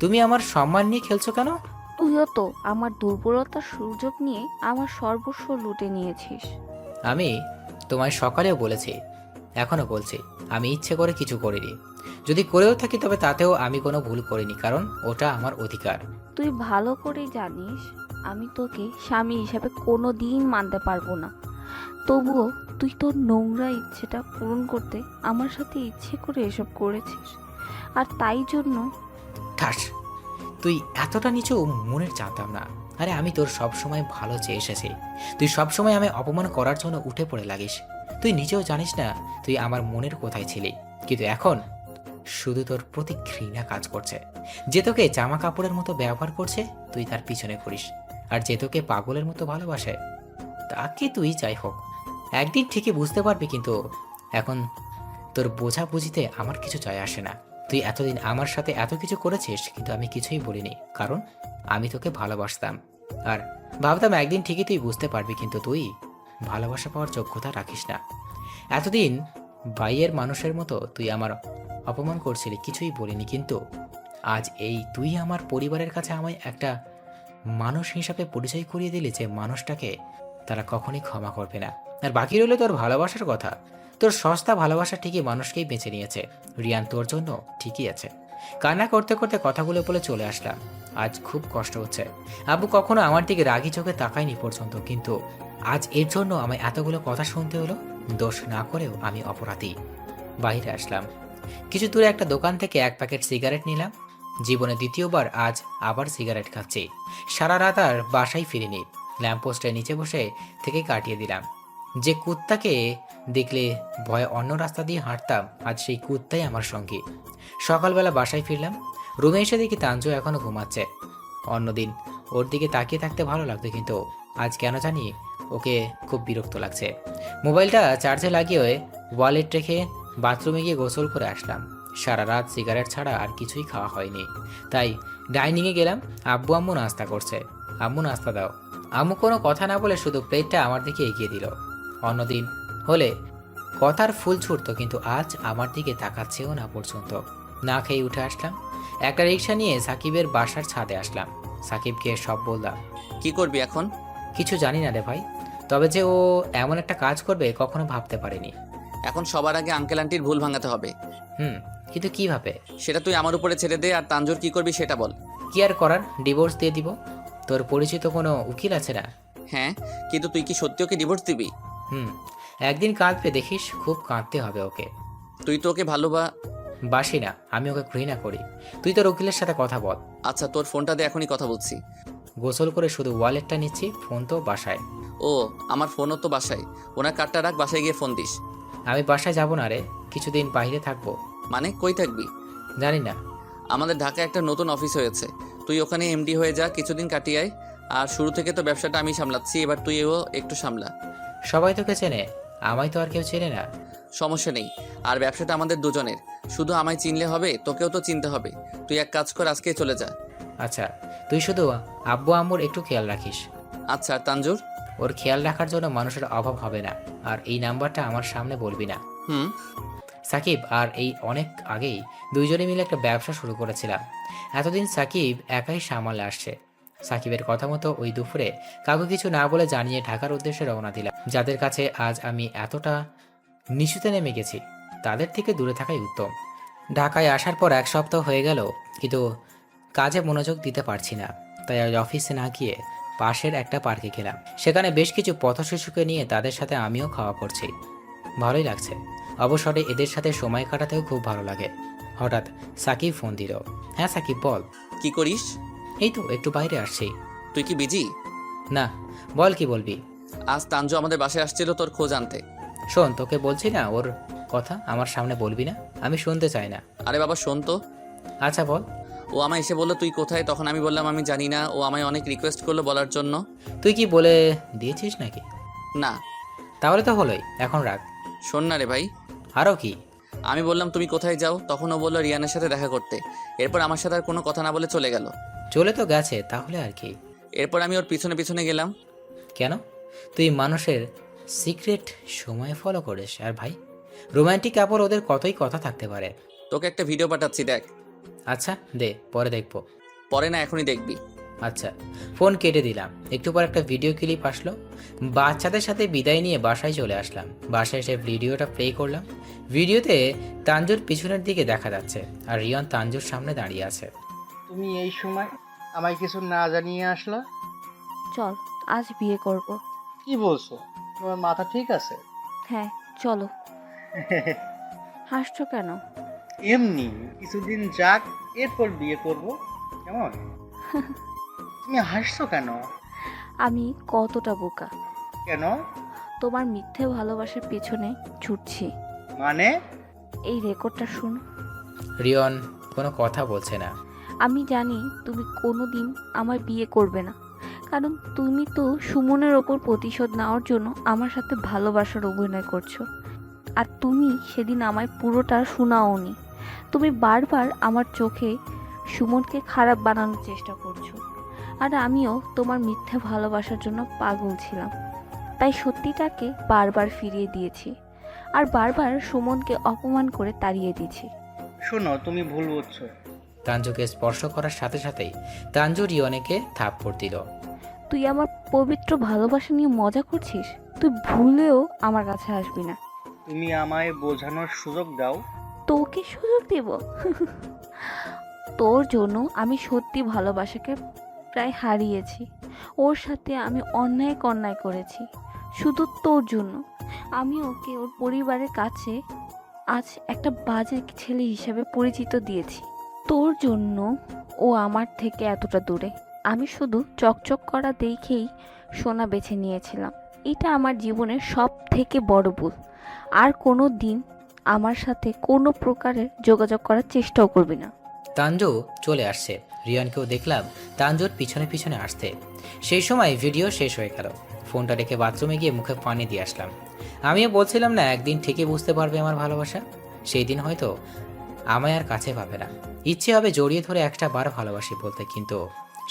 তুমি আমার সম্মান নিয়ে খেলছো কেন? তুইও তো আমার দুর্বলতার সুযোগ নিয়ে আমার সর্বস্ব লুটে নিয়েছিস। আমি তোমায় সকালেও বলেছি, এখনো বলছি, আমি ইচ্ছে করে কিছু করিনি। যদি করেও থাকি তবে তাতেও আমি কোনো ভুল করিনি, কারণ ওটা আমার অধিকার। তুই ভালো করেই জানিস আমি তোকে স্বামী হিসাবে কোনো দিন মানতে পারবো না। তবুও তুই তোর নোংরা ইচ্ছেটা পূরণ করতে আমার সাথে ইচ্ছে করে এসব করেছিস। আর তাই জন্য ঠাস, তুই এতটা নিচু মনের জানতাম না। আরে আমি তোর সবসময় ভালো চেয়ে এসেছি। তুই সবসময় আমায় অপমান করার জন্য উঠে পড়ে লাগিস। তুই নিজেও জানিস না তুই আমার মনের কোথায় ছিলি, কিন্তু এখন শুধু তোর প্রতি ঘৃণা কাজ করছে। যে তোকে জামা কাপড়ের মতো ব্যবহার করছে তুই তার পিছনে ঘুরিস, আর যে তোকে পাগলের মতো ভালোবাসে তাকে তুই যাই হোক একদিন ঠিকই বুঝতে পারবি, কিন্তু এখন তোর বোঝাবুঝিতে আমার কিছু যায় আসে না। তুই এতদিন আমার সাথে এত কিছু করেছিস, কিন্তু আমি কিছুই বলিনি, কারণ আমি তোকে ভালোবাসতাম আর ভাবতাম একদিন ঠিকই তুই বুঝতে পারবি, কিন্তু তুই ভালোবাসা পাওয়ার যোগ্যতা রাখিস না। এতদিন বাইয়ের মানুষের মতো তুই আমার অপমান করছিলি, কিছুই বলিনি, কিন্তু আজ এই তুই আমার পরিবারের কাছে আমায় একটা মানুষ হিসাবে পরিচয় করিয়ে দিলি যে মানুষটাকে তারা কখনই ক্ষমা করবে না। আর বাকি রইল তোর ভালোবাসার কথা। তোর সস্তা ভালোবাসা ঠিকই মানুষকেই বেঁচে নিয়েছে। রিয়ান তোর জন্য ঠিকই আছে, কান্না করতে করতে কথাগুলো বলে চলে আসলাম। আজ খুব কষ্ট হচ্ছে। আব্বু কখনো আমার দিকে রাগি চোখে তাকায়নি পর্যন্ত, কিন্তু আজ এর জন্য আমায় এতগুলো কথা শুনতে হলো। দোষ না করেও আমি অপরাধী। বাইরে আসলাম। কিছু দূরে একটা দোকান থেকে এক প্যাকেট সিগারেট নিলাম। জীবনে দ্বিতীয়বার আজ আবার সিগারেট খাচ্ছি। সারা রাত আর বাসায় ফিরিনি। ল্যাম্পপোস্টের নিচে বসে থেকে কাটিয়ে দিলাম। যে কুত্তাকে দেখলে ভয়ে অন্য রাস্তা দিয়ে হাঁটতাম, আজ সেই কুত্তাই আমার সঙ্গী। সকালবেলা বাসায় ফিরলাম। রুমে এসে দেখি তাঞ্জু এখনো ঘুমাচ্ছে। অন্যদিন ওর দিকে তাকিয়ে থাকতে ভালো লাগতো, কিন্তু আজ কেন জানি ওকে খুব বিরক্ত লাগছে। মোবাইলটা চার্জে লাগিয়ে ওয়ালেট রেখে বাথরুমে গিয়ে গোসল করে আসলাম। সারা রাত সিগারেট ছাড়া আর কিছুই খাওয়া হয়নি, তাই ডাইনিংয়ে গেলাম। আব্বু আম্মু নাস্তা করছে। আম্মু নাস্তা দাও। আম্মু কোনো কথা না বলে শুধু প্লেটটা আমার দিকে এগিয়ে দিল। অন্যদিন হলে কথার ফুল ছুটতো, কিন্তু আজ আমার দিকে তাকাচ্ছেও না পর্যন্ত। না খেয়ে উঠে আসলাম। একটা রিক্সা নিয়ে সাকিবের বাসার ছাদে আসলাম। সাকিবকে সব বললাম। কি করবি এখন? কিছু জানি না রে ভাই, তবে যে ও এমন একটা কাজ করবে কখনো ভাবতে পারিনি। এখন সবার আগে আঙ্কেল আন্টির ভুল ভাঙাতে হবে। কিন্তু কিভাবে? সেটা তুই আমার উপরে ছেড়ে দে, আর তানজুর কি করবি সেটা বল। কি আর করার, ডিভোর্স দিয়ে দিব। তোর পরিচিত কোনো উকিল আছে না? হ্যাঁ, কিন্তু তুই কি সত্যি ওকে ডিভোর্স দিবি? একদিন কাঁদবে দেখিস, খুব কাঁদতে হবে ওকে। তুই তো ওকে বাসি না, আমি ওকে ঘৃণা করি। তুই তোর উকিলের সাথে কথা বল। আচ্ছা, তোর ফোনটা দিয়ে এখনই কথা বলছি। গোসল করে শুধু ওয়ালেটটা নিচ্ছি, ফোন তো বাসায়। ও, আমার ফোনও তো বাসায়। ওনার কার্ডটা রাখ, বাসায় গিয়ে ফোন দিস। আমি বাসায় যাব না রে, কিছুদিন বাইরে থাকবো। মানে কই থাকবি? জানি না। আমাদের ঢাকায় একটা নতুন অফিস হয়েছে, তুই ওখানে এমডি হয়ে যা, কিছুদিন কাটিয়ে আয়। আর শুরু থেকে তো ব্যবসাটা আমি সামলাচ্ছি, এবার তুইও একটু সামলা। সবাই তোকে চেনে, আমায় তো আর কেউ চেনে না। সমস্যা নেই, আর ব্যবসাটা আমাদের দুজনের। শুধু আমায় চিনলে হবে, তোকেও তো চিনতে হবে। তুই এক কাজ কর, আজকেই চলে যা। আচ্ছা, তুই শুধু আব্বু আম্মুর একটু খেয়াল রাখিস। আচ্ছা, আর তানজুর? ওর খেয়াল রাখার জন্য মানুষের অভাব হবে না। আর এই নাম্বারটা আমার সামনে বলবি না। সাকিব আর এই অনেক আগেই দুইজনে মিলে একটা ব্যবসা শুরু করেছিলাম। এতদিন সাকিব একাই সামালে আসছে। সাকিবের কথা মতো ওই দুপুরে কাউকে কিছু না বলে জানিয়ে ঢাকার উদ্দেশ্যে রওনা দিলাম। যাদের কাছে আজ আমি এতটা নিচুতে নেমে গেছি, তাদের থেকে দূরে থাকাই উত্তম। ঢাকায় আসার পর 1 সপ্তাহ হয়ে গেল, কিন্তু কাজে মনোযোগ দিতে পারছি না। তাই আজ অফিসে না গিয়ে পাশের একটা পার্কে গেলাম। সেখানে বেশ কিছু পথশিশুকে নিয়ে তাদের সাথে আমিও খাওয়া করছি। ভালোই লাগছে। অবসরে এদের সাথে সময় কাটাতেও খুব ভালো লাগে। হঠাৎ সাকিব ফোন দিল। হ্যাঁ সাকিব বল। কি করিস? এই তো একটু বাইরে আসছি। তুই কি বিজি? না, বল কি বলবি। আজ তানজু আমাদের বাসায় আসছিল তোর খোঁজ আনতে। শোন, তোকে বলছি না ওর কথা আমার সামনে বলবি না, আমি শুনতে চাই না। আরে বাবা শোন তো। আচ্ছা বল। ও আমায় এসে বললো তুই কোথায়, তখন আমি বললাম আমি জানি না। ও আমায় অনেক রিকোয়েস্ট করলো বলার জন্য। তুই কি বলে দিয়েছিস নাকি? না। তাহলে তো হলোই, এখন রাখ। শোন না রে ভাই। আরও কি? আমি বললাম তুমি কোথায় যাও, তখন ও বললো রিয়ানের সাথে দেখা করতে। এরপর আমার সাথে আর কোনো কথা না বলে চলে গেল। চলে তো গেছে, তাহলে আর কি। এরপর আমি ওর পিছনে পিছনে গেলাম। কেন? তুই মানুষের সিক্রেট সময় ফলো করিস। আর ভাই, রোমান্টিক কাপড় ওদের কতই কথা থাকতে পারে। তোকে একটা ভিডিও পাঠাচ্ছি, দেখ। আচ্ছা দে, পরে দেখবো। পরে না, এখনই দেখবি। আচ্ছা, ফোন কেটে দিলাম। একটু পর একটা ভিডিও ক্লিপ আসলো। বাচ্চাদের সাথে বিদায় নিয়ে বাসায় চলে আসলাম। বাসায় এসে ভিডিওটা প্লে করলাম। ভিডিওতে তানজুর পিছনের দিকে দেখা যাচ্ছে, আর রিয়ন তানজুর সামনে দাঁড়িয়ে আছে। তুমি এই সময় আমায় কিছু না জানিয়ে আসলা? চল, আজ বিয়ে করব। কি বলছো? তোমার মাথা ঠিক আছে? হ্যাঁ চলো। হাসছো কেন? এমনি কিছুদিন যাক, এরপর বিয়ে করব। কেমন? তুমি হাসছো কেন? আমি কতটা বোকা। কেন? তোমার মিথ্যে ভালোবাসার পেছনে ছুটছি। মানে? এই রেকর্ডটা শুনো। রিয়ন কোনো কথা বলছে না। আমি জানি তুমি কোনোদিন আমার বিয়ে করবে না, কারণ তুমি তো সুমনের ওপর প্রতিশোধ নেওয়ার জন্য আমার সাথে ভালোবাসার অভিনয় করছো। আর তুমি সেদিন আমায় পুরোটা শোনাওনি। তুমি বারবার আমার চোখে সুমনকে খারাপ বানানোর চেষ্টা করছো। আর আমিও তোমার মিথ্যে ভালোবাসার জন্য পাগল ছিলাম, তাই সত্যিটাকে বারবার ফিরিয়ে দিয়েছি, আর বারবার সুমনকে অপমান করে তাড়িয়ে দিয়েছি। শোনো, তুমি ভুল বুঝছো। তানজুকে স্পর্শ করার সাথে সাথেই তানজু রিয়নকে থাপ্পড় দিল। তুই আমার পবিত্র ভালোবাসা নিয়ে মজা করছিস? তুই ভুলেও আমার কাছে আসবি না। তুমি আমায় বোঝানোর সুযোগ দাও। তোকে সুযোগ দেব? তোর জন্য আমি সত্যি ভালোবাসাকে প্রায় হারিয়েছি। ওর সাথে আমি অন্যায় করেছি শুধু তোর জন্য। আমি ওকে ওর পরিবারের কাছে আজ একটা বাজে ছেলে হিসেবে পরিচিত দিয়েছি। তোর জন্য ও আমার থেকে এতটা দূরে। আমি শুধু চকচক করা দেখেই সোনা বেছে নিয়েছিলাম। এটা আমার জীবনের সব থেকে বড় ভুল। আর কোনো দিন আমার সাথে কোনো প্রকারের যোগাযোগ করার চেষ্টাও করবি না। তানজু চলে আসছে। রিয়ানকেও দেখলাম তানজুর পিছনে পিছনে আসতে। সেই সময় ভিডিও শেষ হয়ে গেল। ফোনটা রেখে বাথরুমে গিয়ে মুখে পানি দিয়ে আসলাম। আমিও বলছিলাম না একদিন ঠিকই বুঝতে পারবে আমার ভালোবাসা। সেই দিন হয়তো আমায় আর কাছে পাবে না। ইচ্ছে হবে জড়িয়ে ধরে একটা বার ভালোবাসি বলতে, কিন্তু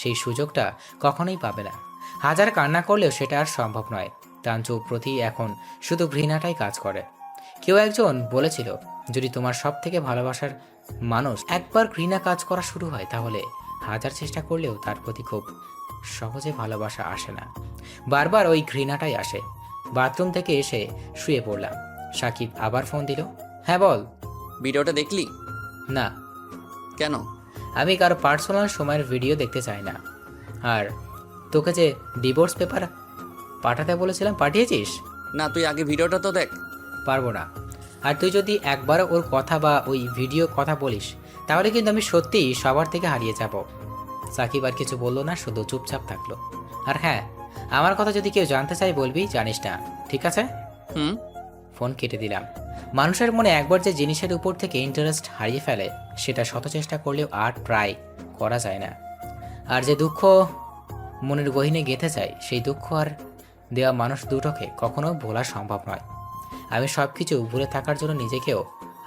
সেই সুযোগটা কখনোই পাবে না। হাজার কান্না করলেও সেটা আর সম্ভব নয়। তানজুর প্রতি এখন শুধু ঘৃণাটাই কাজ করে। কেউ একজন বলেছিল, যদি তোমার সব থেকে ভালোবাসার মানুষ একবার ঘৃণা কাজ করা শুরু হয়, তাহলে হাজার চেষ্টা করলেও তার প্রতি খুব সহজে ভালোবাসা আসে না, বারবার ওই ঘৃণাটাই আসে। বাথরুম থেকে এসে শুয়ে পড়লাম। সাকিব আবার ফোন দিল। হ্যাঁ বল। ভিডিওটা দেখলি? না, কেন? আমি কারো পার্সোনাল সময়ের ভিডিও দেখতে চাই না। আর তোকে যে ডিভোর্স পেপার পাঠাতে বলেছিলাম, পাঠিয়েছিস? না, তুই আগে ভিডিওটা তো দেখ। পারবো না। আর তুই যদি একবারও ওর কথা বা ওই ভিডিও কথা বলিস, তাহলে কিন্তু আমি সত্যিই সবার থেকে হারিয়ে যাব। সাকিব আর কিছু বললো না, শুধু চুপচাপ থাকলো। আর হ্যাঁ, আমার কথা যদি কেউ জানতে চাই বলবি, জানিস না, ঠিক আছে? হুম। ফোন কেটে দিলাম। মানুষের মনে একবার যে জিনিসের উপর থেকে ইন্টারেস্ট হারিয়ে ফেলে, সেটা শত চেষ্টা করলেও আর প্রায় করা যায় না। আর যে দুঃখ মনের গহীনে গেঁথে যায়, সেই দুঃখ আর দেওয়া মানুষ দুটোকে কখনো ভোলা সম্ভব নয়। আমি সব কিছু ভুলে থাকার জন্য নিজেকেও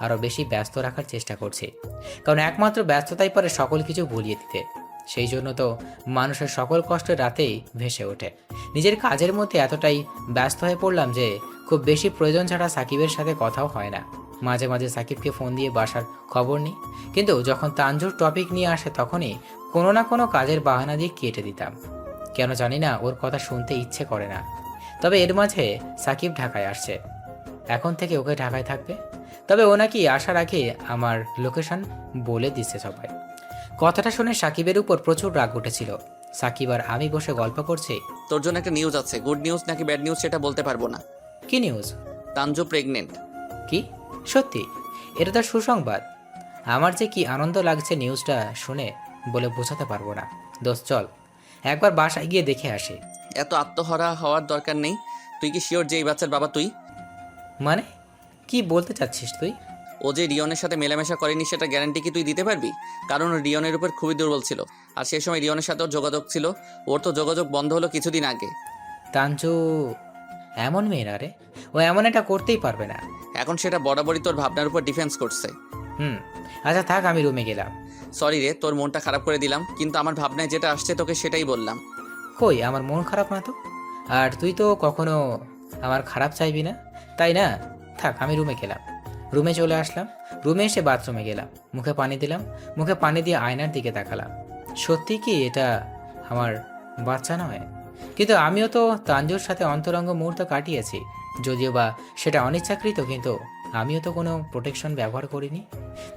আরও বেশি ব্যস্ত রাখার চেষ্টা করছি, কারণ একমাত্র ব্যস্ততাই পারে সকল কিছু ভুলিয়ে দিতে। সেই জন্য তো মানুষের সকল কষ্ট রাতেই ভেসে ওঠে। নিজের কাজের মধ্যে এতটাই ব্যস্ত হয়ে পড়লাম যে খুব বেশি প্রয়োজন ছাড়া সাকিবের সাথে কথাও হয় না। মাঝে মাঝে সাকিবকে ফোন দিয়ে বাসার খবর নিই, কিন্তু যখন তানজুর টপিক নিয়ে আসে তখনই কোনো না কোনো কাজের বাহানা দিয়ে কেটে দিতাম। কেন জানি না, ওর কথা শুনতে ইচ্ছে করে না। তবে এর মাঝে সাকিব ঢাকায় আসছে, এখন থেকে ওকে ঢাকায় থাকবে। তবে ও নাকি আসার আগে আমার লোকেশন বলে দিচ্ছে সবাই। কথাটা শুনে সাকিবের উপর প্রচুর রাগ উঠেছিল। সাকিব আর আমি বসে গল্প করছি। তোর জন্য একটা নিউজ আছে। গুড নিউজ নাকি ব্যাড নিউজ সেটা বলতে পারবো না। কি নিউজ? তানজু প্রেগনেন্ট। কি? সত্যি? এটা তো সুসংবাদ। আমার যে কি আনন্দ লাগছে নিউজটা শুনে, বলে বোঝাতে পারবো না। দোস্ত চল একবার বাসায় গিয়ে দেখে আসি। এত আত্মহারা হওয়ার দরকার নেই। তুই কি শিওর যে এই বাচ্চার বাবা তুই? মানে কি বলতে চাচ্ছিস তুই? ও যে রিয়নের সাথে মেলামেশা করেনি সেটা গ্যারান্টি কি তুই দিতে পারবি? কারণ ও রিয়নের উপর খুবই দুর্বল ছিল, আর সেই সময় রিয়নের সাথেও যোগাযোগ ছিল। ওর তো যোগাযোগ বন্ধ হলো কিছুদিন আগে। তানজু এমন মেয়ে না রে, ও এমন এটা করতেই পারবে না। এখন সেটা বরাবরই তোর ভাবনার উপর ডিফেন্স করছে। আচ্ছা থাক, আমি রুমে গেলাম। সরি রে, তোর মনটা খারাপ করে দিলাম, কিন্তু আমার ভাবনায় যেটা আসছে তোকে সেটাই বললাম। কই, আমার মন খারাপ না তো। আর তুই তো কখনো আমার খারাপ চাইবি না, তাই না? থাক, আমি রুমে গেলাম। রুমে চলে আসলাম। রুমে এসে বাথরুমে গেলাম, মুখে পানি দিলাম। মুখে পানি দিয়ে আয়নার দিকে তাকালাম। সত্যি কি এটা আমার বাচ্চা নয়? কিন্তু আমিও তো তানজুর সাথে অন্তরঙ্গ মুহূর্ত কাটিয়েছি, যদিও বা সেটা অনিচ্ছাকৃত, কিন্তু আমিও তো কোনো প্রোটেকশন ব্যবহার করিনি।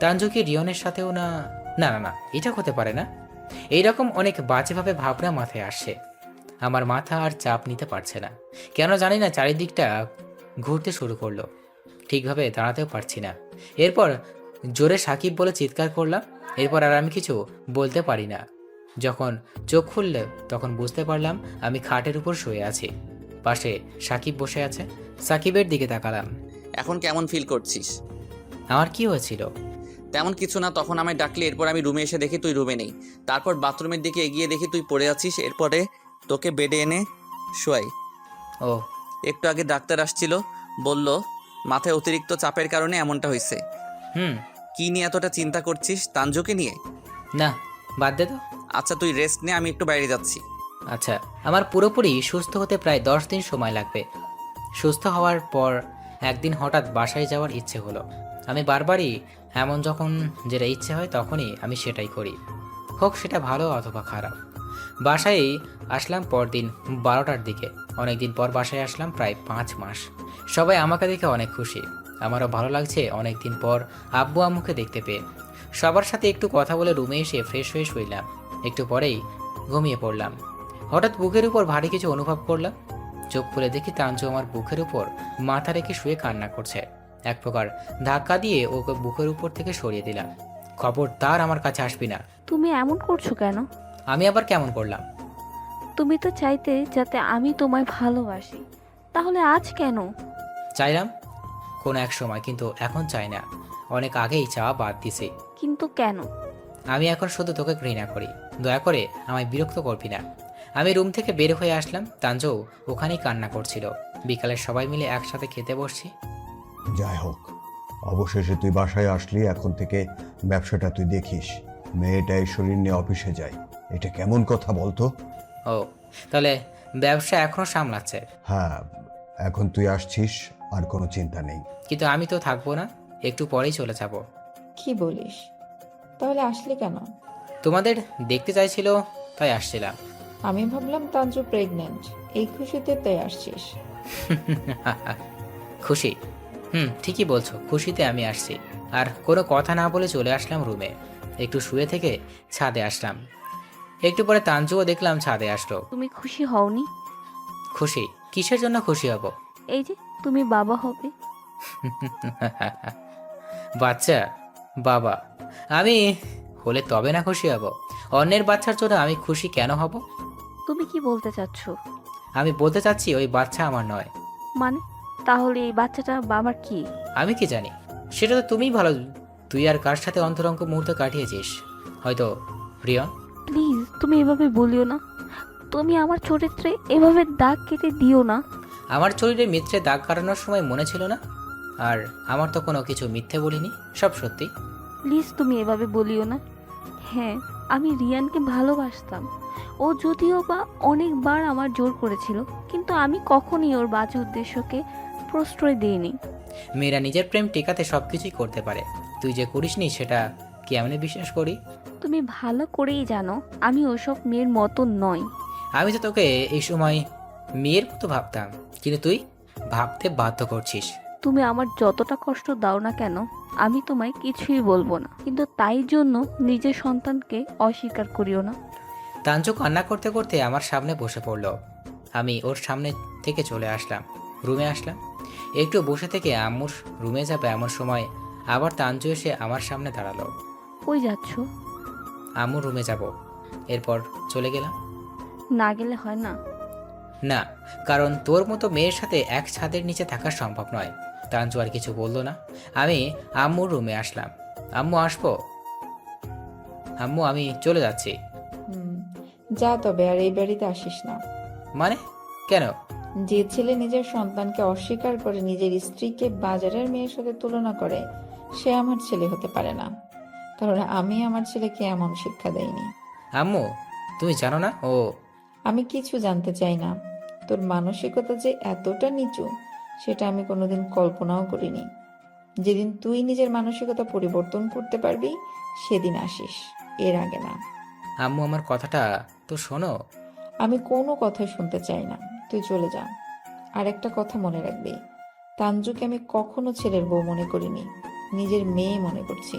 তানজু কি রিয়নের সাথেও না? না না না, এটা হতে পারে না। এইরকম অনেক বাজেভাবে ভাবনা মাথায় আসছে। আমার মাথা আর চাপ নিতে পারছে না, কেন জানি না। চারিদিকটা ঘুরতে শুরু করলো, ঠিকভাবে দাঁড়াতেও পারছি না। এরপর জোরে সাকিব বলে চিৎকার করলাম। এরপর আর আমি কিছু বলতে পারি না। যখন চোখ খুললে তখন বুঝতে পারলাম আমি খাটের উপর শুয়ে আছি, পাশে সাকিব বসে আছে। সাকিবের দিকে তাকালাম। এখন কেমন ফিল করছিস? আমার কি হয়েছিল? তেমন কিছু না, তখন আমায় ডাকলি, এরপর আমি রুমে এসে দেখি তুই রুমে নেই। তারপর বাথরুমের দিকে এগিয়ে দেখি তুই পড়ে আছিস। এরপরে তোকে বেডে এনে শোয়াই। ও, একটু আগে ডাক্তার আসছিল, বলল মাথায় অতিরিক্ত চাপের কারণে এমনটা হয়েছে। হুম। কি নিয়ে এতটা চিন্তা করছিস? তানজুকে নিয়ে? না, বাদ দে তো। আচ্ছা তুই রেস্ট নে, আমি একটু বাইরে যাচ্ছি। আচ্ছা, আমার পুরোপুরি সুস্থ হতে প্রায় 10 দিন সময় লাগবে। সুস্থ হওয়ার পর একদিন হঠাৎ বাসায় যাওয়ার ইচ্ছে হলো। আমি বারবারই এমন, যখন যেটা ইচ্ছে হয় তখনই আমি সেটাই করি, হোক সেটা ভালো অথবা খারাপ। বাসায় আসলাম পরদিন 12টার দিকে। অনেকদিন পর বাসায় আসলাম, প্রায় 5 মাস। সবাই আমাকে দেখে অনেক খুশি, আমারও ভালো লাগছে অনেকদিন পর আব্বু আম্মুকে দেখতে পেয়ে। সবার সাথে একটু কথা বলে রুমে এসে ফ্রেশ হয়ে শুইলাম। একটু পরেই ঘুমিয়ে পড়লাম। হঠাৎ বুকের উপর ভারী কিছু অনুভব করলাম। চোখ খুলে দেখি তাঞ্জু আমার বুকের উপর মাথা রেখে শুয়ে কান্না করছে। এক প্রকার ধাক্কা দিয়ে ওকে বুকের উপর থেকে সরিয়ে দিলাম। খবরদার আমার কাছে আসবি না। তুমি এমন করছো কেন? আমি আবার কেমন করলাম? তুমি তো চাইতে যাতে আমি তোমায় ভালোবাসি, তাহলে আজ কেন? চাইলাম কোনো এক সময়, কিন্তু এখন চাই না। অনেক আগেই চাওয়া বাদ দিছি। কিন্তু কেন? আমি এখন শুধু তোকে ঘৃণা করি। দয়া করে আমায় বিরক্ত করবি না। আমি রুম থেকে বের হয়ে আসলাম। তাঞ্জু ওখানেই কান্না করছিল। বিকালে সবাই মিলে একসাথে খেতে বসছি। যাই হোক, অবশেষে তুই বাসায় আসলি। এখন থেকে ব্যবসাটা তুই দেখিস। মেয়েটা এই শরীর নিয়ে অফিসে যায়, এটা কেমন কথা বলতো? ও, তাহলে ব্যবসা এখনো সামলাচ্ছে? হ্যাঁ, এখন তুই আসছিস, আর কোনো চিন্তা নেই। কিন্তু আমি তো থাকবো না, একটু পরেই চলে যাব। কি বলিস? তাহলে আসলি কেন? তোমাদের দেখতে চাইছিল, তাই আসছিলাম। আমি ভাবলাম তাঞ্জু প্রেগনেন্ট, এই খুশিতে তাই আসছিস। খুশি? ঠিকই বলছো, খুশিতে আমি আসছি। আর কোনো কথা না বলে চলে আসলাম রুমে। একটু শুয়ে থেকে ছাদে আসলাম। একটু পরে তাঞ্জুও দেখলাম ছাদে আসলো। তুমি খুশি হওনি? খুশি? কিসের জন্য খুশি হব? এই যে তুমি বাবা হবে। বাচ্চা? বাবা আমি হলে তবে না খুশি হব। অন্যের বাচ্চার জন্য আমি খুশি কেন হব? তুমি কি বলতে চাচ্ছ? আমি বলতে চাচ্ছি ওই বাচ্চা আমার নয়। মানে তাহলে এই বাচ্চাটা বাবার কি? আমি কি জানি? সেটা তো তুমিই ভালো। তুই আর কার সাথে অন্তরঙ্গ মুহূর্ত কাটিয়েছিস? হয়তো রিয়ন। প্লিজ তুমি এভাবে বলিও না। তুমি আমার চরিত্রে এভাবে দাগ কেটে দিও না। আমার শরীরে মিথ্যে দাগ কাটানোর সময় মনে ছিল না? আর আমার তো কোনো কিছু মিথ্যে বলিনি, সব সত্যি। প্লিজ তুমি এভাবে বলিও না। হ্যাঁ, আমি রিয়ানকে ভালোবাসতাম। ও যদিও বা অনেকবার আমার জোর করেছিল, কিন্তু আমি কখনই ওর বাজে উদ্দেশ্যকে প্রশ্রয় দিইনি। মেয়েরা নিজের প্রেম টেকাতে সব কিছুই করতে পারে। তুই যে করিসনি সেটা কি আমি বিশ্বাস করি? তুমি ভালো করেই জানো আমি ওসব মেয়ের মতো নই। আমি তো তোকে এই সময় মেয়ের মতো ভাবতাম, কিন্তু তুই ভাবতে বাধ্য করছিস। তুমি আমার যতটা কষ্ট দাও না কেন, আমি তোমায় কিছুই বলবো না, কিন্তু তাই জন্য নিজের সন্তানকে অস্বীকার করিও না। তাঞ্জু কান্না করতে করতে আমার সামনে বসে পড়ল। আমি ওর সামনে থেকে চলে আসলাম, রুমে আসলাম। একটু বসে থেকে আম্মুর রুমে যাবে এমন সময় আবার তাঞ্জু এসে আমার সামনে দাঁড়ালো। কই যাচ্ছ? আম্মুর রুমে যাব। এরপর চলে গেলাম। না গেলে হয় না? না, কারণ তোর মতো মেয়ের সাথে এক ছাদের নিচে থাকা সম্ভব নয়। তাঞ্জু আর কিছু বললো না। আমি আম্মুর রুমে আসলাম। আম্মু আসবো? আম্মু আমি চলে যাচ্ছি। হুম, যা তবে, আর এই বাড়িতে আসিস না। মানে কেন? যে ছেলে নিজের সন্তানকে অস্বীকার করে নিজের স্ত্রীকে বাজারের মেয়ের সাথে তুলনা করে, সে আমার ছেলে হতে পারে না। কারণ আমি আমার ছেলেকে এমন শিক্ষা দেইনি। আম্মু তুমি জানো না ও? আমি কিছু জানতে চাই না। তোর মানসিকতা যে এতটা নিচু, সেটা আমি কোনোদিন কল্পনাও করিনি। যেদিন তুই নিজের মানসিকতা পরিবর্তন করতে পারবি, সেদিন আসিস, এর আগে না। আম্মু আমার কথাটা তো শোনো। আমি কোনো কথা শুনতে চাই না, তুই চলে যা। আর একটা কথা মনে রাখবি, তানজুকে আমি কখনো ছেলের বউ মনে করিনি, নিজের মেয়ে মনে করছি।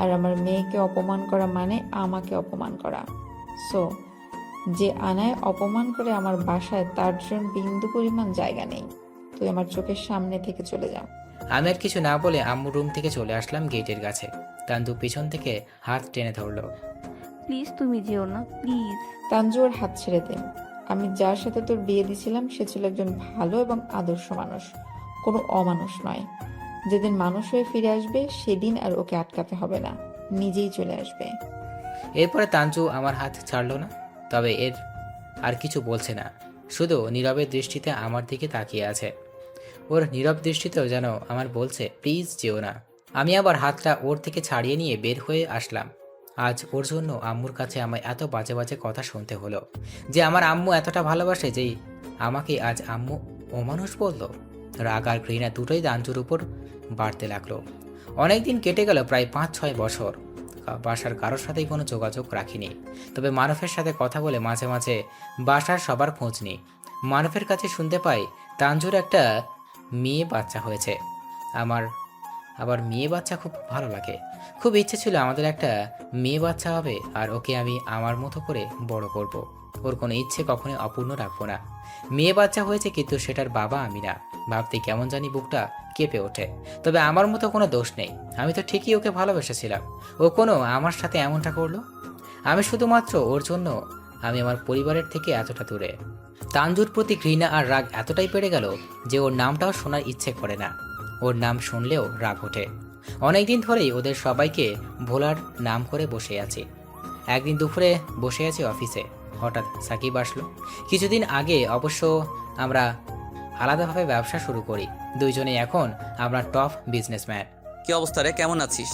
আর আমার মেয়েকে অপমান করা মানে আমাকে অপমান করা। সো যে আনায় অপমান করে আমার বাসায়, তার জন্য বিন্দু পরিমাণ জায়গা নেই। তুই আমার চোখের সামনে থেকে চলে যা। আমি আর কিছু না বলে আম্মুর রুম থেকে চলে আসলাম গেটের কাছে। তান্দু পিছন থেকে হাত টেনে ধরলো। প্লিজ তুমি যেও না, প্লিজ। তানজু ওর হাত ছেড়ে দে। আমি যার সাথে তোর বিয়ে দিছিলাম সে ছিল একজন ভালো এবং আদর্শ মানুষ, কোনো অমানুষ নয়। যেদিন মানুষ হয়ে ফিরে আসবে সেদিন আর ওকে আটকাতে হবে না, নিজেই চলে আসবে। এরপরে তাঞ্জু আমার হাত ছাড়লো না, তবে এর আর কিছু বলছে না, শুধু নীরবের দৃষ্টিতে আমার দিকে তাকিয়ে আছে। ওর নীরব দৃষ্টিতেও যেন আমার বলছে প্লিজ যেও না। আমি আবার হাতটা ওর থেকে ছাড়িয়ে নিয়ে বের হয়ে আসলাম। আজ ওর জন্য আম্মুর কাছে আমায় এত বাজে বাজে কথা শুনতে হলো, যে আমার আম্মু এতটা ভালোবাসে যেই আমাকে আজ আম্মু অমানুষ বলল। রাগ আর ঘৃণা দুটোই তাঞ্জুর উপর বাড়তে লাগলো। অনেকদিন কেটে গেল, প্রায় 5-6 বছর। বাসার কারোর সাথেই কোনো যোগাযোগ রাখিনি, তবে মারুফের সাথে কথা বলে মাঝে মাঝে বাসার সবার খোঁজ নিই। মারুফের কাছে শুনতে পাই তাঞ্জুর একটা মেয়ে বাচ্চা হয়েছে। আমার আবার মেয়ে বাচ্চা খুব ভালো লাগে। খুব ইচ্ছে ছিল আমাদের একটা মেয়ে বাচ্চা হবে আর ওকে আমি আমার মতো করে বড় করব। ওর কোনো ইচ্ছে কখনোই অপূর্ণ রাখবো না। মেয়ে বাচ্চা হয়েছে কিন্তু সেটার বাবা আমি না। ভাবতে কেমন জানি বুকটা কেঁপে ওঠে। তবে আমার মতো কোনো দোষ নেই। আমি তো ঠিকই ওকে ভালোবেসেছিলাম। ও কোনো আমার সাথে এমনটা করলো। আমি শুধুমাত্র ওর জন্য আমি আমার পরিবারের থেকে এতটা দূরে। তানজুর প্রতি ঘৃণা আর রাগ এতটাই বেড়ে গেল যে ওর নামটাও শোনার ইচ্ছে করে না। ওর নাম শুনলেও রাগ ওঠে। অনেকদিন ধরেই ওদের সবাইকে ভোলার নাম করে বসে আছি। একদিন দুপুরে বসে আছি অফিসে, হঠাৎ সাকিব আসলো। কিছুদিন আগে অবশ্য আমরা আলাদাভাবে ব্যবসা শুরু করি। দুইজনেই এখন আমরা টপ বিজনেসম্যান। কি অবস্থা রে, কেমন আছিস?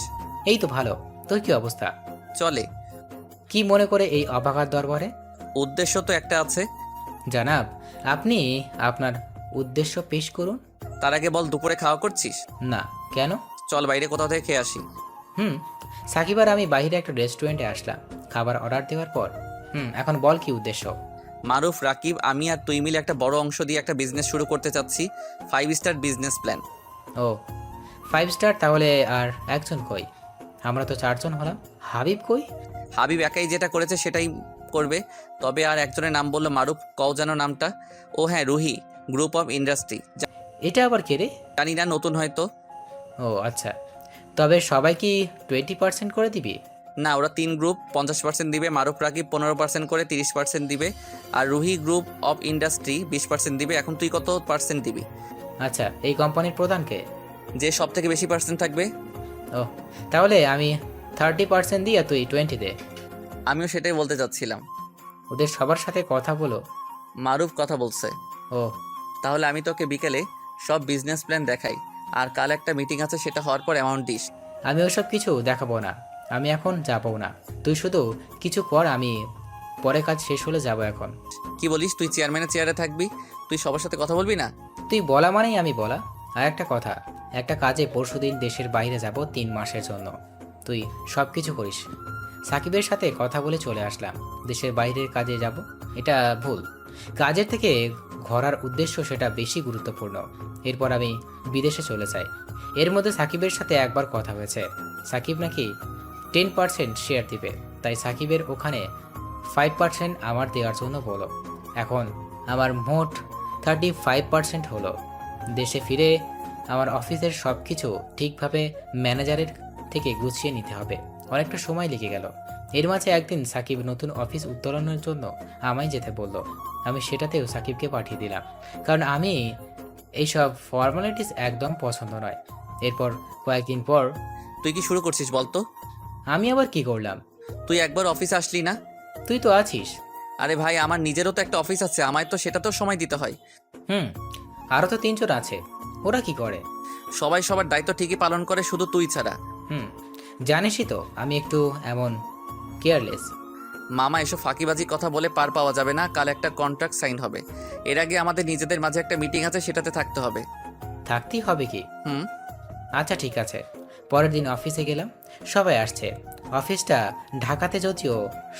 এই তো ভালো। তোর কি অবস্থা? চলে। কি মনে করে এই অবাকার দরবারে? উদ্দেশ্য তো একটা আছে। জানাব, আপনি আপনার উদ্দেশ্য পেশ করুন। তার আগে বল, দুপুরে খাওয়া করছিস? না। কেন? চল বাইরে কোথাও থেকে খেয়ে আসি। সাকিব আর আমি বাইরে একটা রেস্টুরেন্টে আসলাম খাবার অর্ডার দেওয়ার পর। এখন বল কি উদ্দেশ্য? মারুফ, রাকিব, আমি আর তুই মিলে একটা বড় অংশ দিয়ে একটা বিজনেস শুরু করতে চাচ্ছি। 5 স্টার বিজনেস প্ল্যান। ও 5 স্টার? তাহলে আর একজন কই? আমরা তো 4 জন হলাম। হাবিব কই? হাবিব একাই যেটা করেছে সেটাই করবে। তবে আর একজনের নাম বললো মারুফ, কও যেন নামটা। ও হ্যাঁ, রুহি গ্রুপ অফ ইন্ডাস্ট্রি। এটা আবার কে রে? জানি না, নতুন হয়তো। ও আচ্ছা। তবে সবাই কি 20% করে দিবি? না, ওরা 3 গ্রুপ 50% দিবে। মারুফ রাকিব 15% করে 30% দিবে। আর রুহি গ্রুপ অফ ইন্ডাস্ট্রি 20% দিবে। এখন তুই কত পার্সেন্ট দিবি? আচ্ছা, এই কোম্পানির প্রধানকে? যে সব থেকে বেশি পার্সেন্ট থাকবে। ও তাহলে আমি 30% দিই আর তুই 20 দে। আমিও সেটাই বলতে চাচ্ছিলাম। ওদের সবার সাথে কথা বলো। মারুফ কথা বলছে। ও তাহলে আমি তোকে বিকেলে সব বিজনেস প্ল্যান দেখাই। আর কাল একটা মিটিং আছে, সেটা হওয়ার পর অ্যামাউন্ট দিস। আমি ওসব কিছু দেখাবো না। আমি এখন যাবো না। তুই শুধু কিছু কর, আমি পরে কাজ শেষ হলে যাব। এখন কি বলিস? তুই চেয়ারম্যানের চেয়ারে থাকবি? তুই সবার সাথে কথা বলবি না? তুই বলা মানেই আমি বলা। আর একটা কথা, একটা কাজে পরশুদিন দেশের বাইরে যাব 3 মাসের জন্য। তুই সব কিছু করিস। সাকিবের সাথে কথা বলে চলে আসলাম। দেশের বাইরের কাজে যাব এটা ভুল। কাজের থেকে ঘোরার উদ্দেশ্য সেটা বেশি গুরুত্বপূর্ণ। এরপর আমি বিদেশে চলে যাই। এর মধ্যে সাকিবের সাথে একবার কথা হয়েছে। সাকিব নাকি 10% শেয়ার দিবে, তাই সাকিবের ওখানে 5% আমার দেওয়ার জন্য বলো। এখন আমার মোট 35% হলো। দেশে ফিরে আমার অফিসের সব কিছু ঠিকভাবে ম্যানেজারের থেকে গুছিয়ে নিতে হবে। অনেকটা সময় লেগে গেল। এর মাঝে একদিন সাকিব নতুন অফিস উত্তোলনের জন্য আমায় যেতে বলল। আমি সেটাতেও সাকিবকে পাঠিয়ে দিলাম, কারণ আমি এইসব ফর্মালিটিস একদম পছন্দ নয়। এরপর কয়েকদিন পর তুই কি শুরু করছিস বলতো? আমি আবার কি করলাম? তুই একবার অফিসে আসলি না? তুই তো আছিস। আরে ভাই, আমার নিজেরও তো একটা অফিস আছে, আমায় তো সেটাতেও সময় দিতে হয়। আরও তো 3 জন আছে। ওরা কি করে? সবাই সবার দায়িত্ব ঠিকই পালন করে, শুধু তুই ছাড়া। জানিসই তো আমি একটু এমন কেয়ারলেস। মামা, এসব ফাঁকিবাজি কথা বলে পার পাওয়া যাবে না। কাল একটা কন্ট্রাক্ট সাইন হবে। এর আগে আমাদের নিজেদের মাঝে একটা মিটিং আছে, সেটাতে থাকতে হবে। থাকতেই হবে কি? হুম। আচ্ছা ঠিক আছে। পরের দিন অফিসে গেলাম। সবাই আসছে। অফিসটা ঢাকাতে, যদিও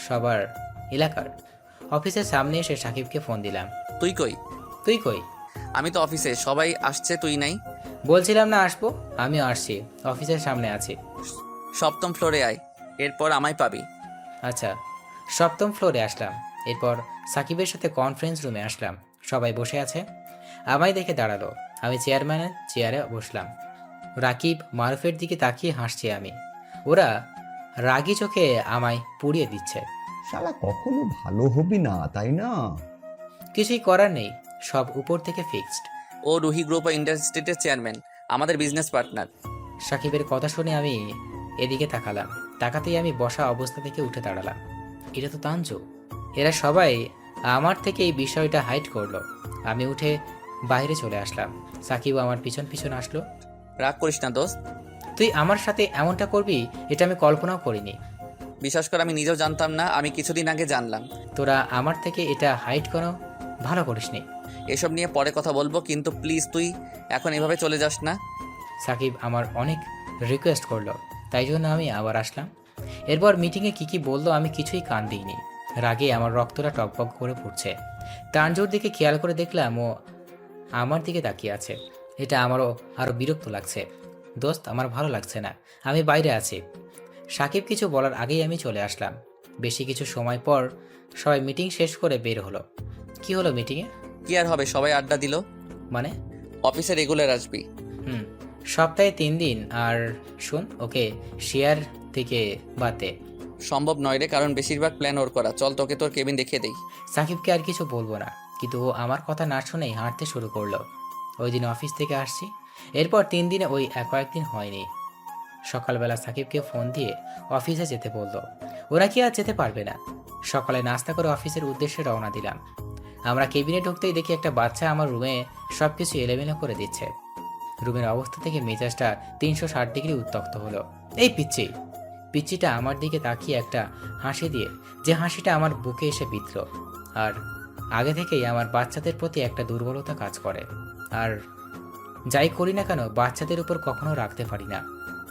সবার এলাকার। অফিসের সামনে এসে সাকিবকে ফোন দিলাম। তুই কই? তুই কই? আমি তো অফিসে, সবাই আসছে, তুই নাই। বলছিলাম না আসবো? আমিও আসছি, অফিসের সামনে আছি। 7ম ফ্লোরে আয়, এরপর আমায় পাবি। আচ্ছা। 7ম ফ্লোরে আসলাম। এরপর সাকিবের সাথে কনফারেন্স রুমে আসলাম। সবাই বসে আছে। আমায় দেখে দাঁড়ালো। আমি চেয়ারম্যানের চেয়ারে বসলাম। রাকিব, মারুফের দিকে তাকিয়ে হাসছি আমি। ওরা রাগী চোখে আমায় পুড়িয়ে দিচ্ছে। শালা কখনো ভালো হবি না, তাই না? কিছুই করার নেই, সব উপর থেকে ফিক্সড। ও রুহি গ্রুপ অফ ইন্ডাস্ট্রিটের চেয়ারম্যান, আমাদের বিজনেস পার্টনার। সাকিবের কথা শুনে আমি এদিকে তাকালাম। তাকাতেই আমি বসা অবস্থা থেকে উঠে দাঁড়ালাম। এটা তো তানজু। এরা সবাই আমার থেকে এই বিষয়টা হাইড করলো। আমি উঠে বাইরে চলে আসলাম। সাকিব আমার পিছন পিছন আসলো। রাগ করিস না দোস্ত। তুই আমার সাথে এমনটা করবি এটা আমি কল্পনাও করিনি। বিশ্বাস কর, আমি নিজেও জানতাম না, আমি কিছুদিন আগে জানলাম। তোরা আমার থেকে এটা হাইড করো, ভালো করিসনি। এসব নিয়ে পরে কথা বলবো, কিন্তু প্লিজ তুই এখন এভাবে চলে যাস না। সাকিব আমার অনেক রিকোয়েস্ট করলো, তাই জন্য আমি আবার আসলাম। এরপর মিটিংয়ে কি বললো আমি কিছুই কান দিইনি। রাগে আমার রক্তটা টকবক করে পড়ছে। তানজুর দিকে খেয়াল করে দেখলাম ও আমার দিকে তাকিয়ে আছে। এটা আমারও আরও বিরক্ত লাগছে। দোস্ত আমার ভালো লাগছে না, আমি বাইরে আছি। সাকিব কিছু বলার আগেই আমি চলে আসলাম। বেশি কিছু সময় পর সবাই মিটিং শেষ করে বের হলো। কি হলো মিটিংয়ে? কি আর হবে, সবাই আড্ডা দিল। মানে? অফিসে রেগুলার আসবি। হুম, সপ্তাহে 3 দিন। আর শুন, ওকে শেয়ার থেকে বাদে। সম্ভব নয় রে, কারণ বেশিরভাগ প্ল্যান ওর করা। চল তোকে তোর কেবিন দেখিয়ে দেই। সাকিবকে আর কিছু বলবো না, কিন্তু ও আমার কথা না শুনেই হাঁটতে শুরু করলো। ওই দিন অফিস থেকে আসছি, এরপর 3 দিনে ওই কয়েকদিন হয়নি। সকালবেলা সাকিবকে ফোন দিয়ে অফিসে যেতে বললো। ওরা কি আর যেতে পারবে না। সকালে নাস্তা করে অফিসের উদ্দেশ্যে রওনা দিলাম। আমরা কেবিনে ঢুকতেই দেখি একটা বাচ্চা আমার রুমে সব কিছু এলোমেলো করে দিচ্ছে। রুমের অবস্থা থেকে মেজাজটা 360 ডিগ্রি উত্তপ্ত হলো। এই পিচ্চিটা আমার দিকে তাকিয়ে একটা হাসি দিয়ে, যে হাসিটা আমার বুকে এসে বিঁধল। আর আগে থেকেই আমার বাচ্চাদের প্রতি একটা দুর্বলতা কাজ করে। আর যাই করি না কেন, বাচ্চাদের উপর কখনো রাখতে পারি না।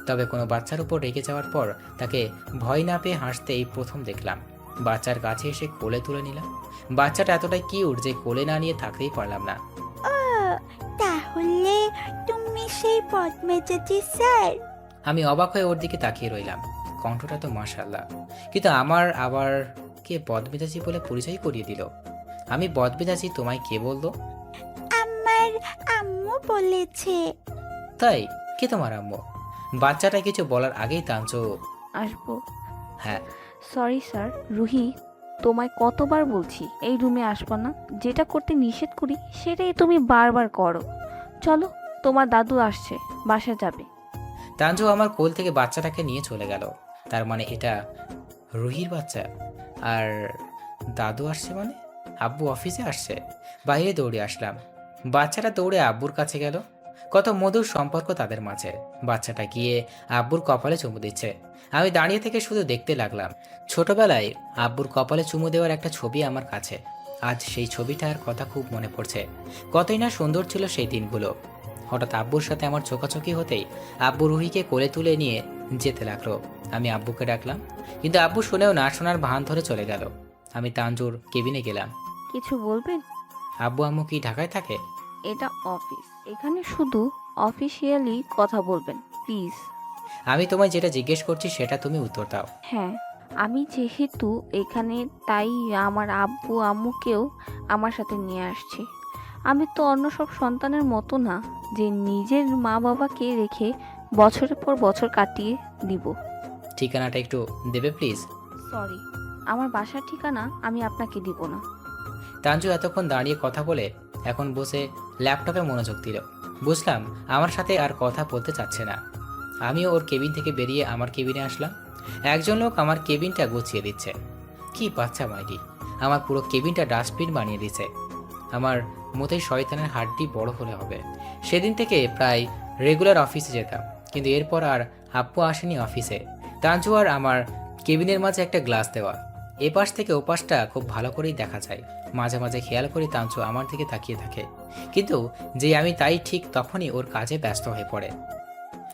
তবে কোনো বাচ্চার উপর রেগে যাওয়ার পর তাকে ভয় না পেয়ে হাসতে এই প্রথম দেখলাম। বাচ্চার কাছে এসে কোলে তুলে নিলাম। বাচ্চাটা এতটাই কিউট যে কোলে না নিয়ে থাকতেই পারলাম না। তাহলে তুমি সেই বদমেজাজি স্যার? আমি অবাক হয়ে ওর দিকে তাকিয়ে রইলাম। কণ্ঠটা তো মাশাআল্লাহ, কিন্তু আমার আবার কে বদমেজাজি বলে পরিচয় করিয়ে দিল? আমি বদমেজাজি তোমায় কে বললো? আমার আম্মু বলেছে। তাই? কে তোমার আম্মু? বাচ্চাটা কিছু বলার আগেই তাঞ্চু। আসবো? হ্যাঁ। Sorry sir. রুহি, তোমায় কতবার বলছি এই রুমে আসবা না। যেটা করতে নিষেধ করি সেটাই তুমি বারবার করো। চলো, তোমার দাদু আসছে, বাসায় যাবে। তাঞ্জু আমার কোল থেকে বাচ্চাটাকে নিয়ে চলে গেল। তার মানে এটা রুহির বাচ্চা। আর দাদু আসছে মানে আব্বু অফিসে আসছে। বাইরে দৌড়ে আসলাম। বাচ্চাটা দৌড়ে আব্বুর কাছে গেল। কত মধুর সম্পর্ক তাদের মাঝে। বাচ্চাটা গিয়ে আব্বুর কপালে চুমু দিচ্ছে। আমি দাঁড়িয়ে থেকে শুধু দেখতে লাগলাম। ছোটবেলায় আব্বুর কপালে চুমু দেওয়ার একটা ছবি আমার কাছে। আজ সেই ছবিটার কথা খুব মনে পড়ছে। কতই না সুন্দর ছিল সেই দিনগুলো। হঠাৎ আব্বুর সাথে আমার চোখাচোখি হতেই আব্বু রুহিকে কোলে তুলে নিয়ে যেতে লাগলো। আমি আব্বুকে ডাকলাম, কিন্তু আব্বু শুনেও না শোনার ভান ধরে চলে গেল। আমি তাঞ্জুর কেবিনে গেলাম। কিছু বলবেন? আব্বু আম্মু কি ঢাকায় থাকে? এটা অফিস, এখানে শুধু অফিসিয়ালি কথা বলবেন প্লিজ। আমি তোমায় যেটা জিজ্ঞেস করছি সেটা তুমি উত্তর দাও। হ্যাঁ, আমি যেহেতু এখানে তাই আমার আব্বু আম্মুকেও আমার সাথে নিয়ে আসছি। আমি তো অন্য সব সন্তানের মতো না যে নিজের মা বাবাকে রেখে বছরের পর বছর কাটিয়ে দিব। ঠিকানাটা একটু দেবে প্লিজ? সরি, আমার বাসার ঠিকানা আমি আপনাকে দিব না। তাঞ্জু এতক্ষণ দাঁড়িয়ে কথা বলে এখন বসে ল্যাপটপে মনোযোগ দিল। বুঝলাম আমার সাথে আর কথা বলতে চাচ্ছে না। আমিও ওর কেবিন থেকে বেরিয়ে আমার কেবিনে আসলাম। একজন লোক আমার কেবিনটা গুছিয়ে দিচ্ছে। কি বাচ্চা মাইরি, আমার পুরো কেবিনটা ডাস্টবিন বানিয়ে দিছে। আমার মতোই শয়তানের হাড্ডি বড় হলে হবে। সেদিন থেকে প্রায় রেগুলার অফিসে যেতাম, কিন্তু এরপর আর আব্বু আসেনি অফিসে। তাঞ্জু আর আমার কেবিনের মাঝে একটা গ্লাস দেওয়া, এপাশ থেকে ওপাশটা খুব ভালো করেই দেখা যায়। মাঝে মাঝে খেয়াল করি তাঞ্জু আমার দিকে তাকিয়ে থাকে, কিন্তু যে আমি তাই ঠিক তখনই ওর কাজে ব্যস্ত হয়ে পড়ে।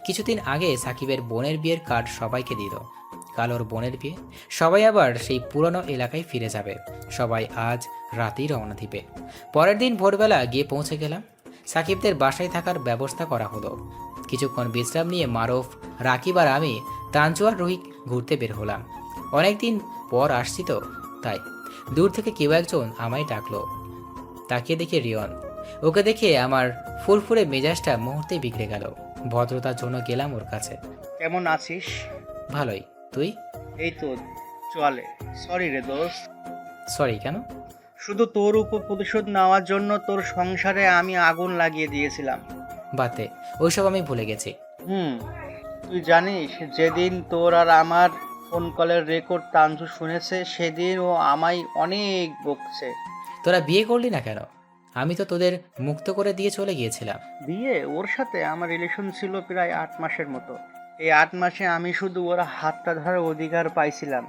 কিছুদিন আগে সাকিবের বোনের বিয়ের কার্ড সবাইকে দিল। কাল ওর বোনের বিয়ে। সবাই আবার সেই পুরনো এলাকায় ফিরে যাবে। সবাই আজ রাতেই রওনা দিবে। পরের দিন ভোরবেলা গিয়ে পৌঁছে গেলাম। সাকিবদের বাসায় থাকার ব্যবস্থা করা হলো। কিছুক্ষণ বিশ্রাম নিয়ে মারুফ, রাকিব আর আমি তাঞ্জু আর রুহি ঘুরতে বের হলাম। অনেকদিন পর আসছি তো তাই। দূর থেকে কেউ একজন আমায় ডাকলো। তাকিয়ে দেখি রিয়ন। ওকে দেখে আমার ফুরফুরে মেজাজটা মুহূর্তেই বিগড়ে গেল। ভদ্রতার জন্য গেলাম ওর কাছে। কেমন আছিস? ভালোই, তুই? এই তো চলে। সরি রে দোস্ত। সরি কেন? শুধু তোর উপর প্রতিশোধ নেওয়ার জন্য তোর সংসারে আমি আগুন লাগিয়ে দিয়েছিলাম। বাতে, ওইসব আমি ভুলে গেছি। তুই জানিস যেদিন তোর আর আমার ফোন কলের রেকর্ড তাঞ্জু শুনেছে সেদিন ও আমায় অনেক বকছে। তোরা বিয়ে করলি না কেন? আমি তো তোদের মুক্ত করে দিয়ে চলে গিয়েছিলাম। বিয়ে? ওর সাথে আমার রিলেশন ছিল প্রায় 8 মাসের মতো। এই 8 মাসে আমি শুধু ওর হাতটা ধরার অধিকার পাইছিলাম।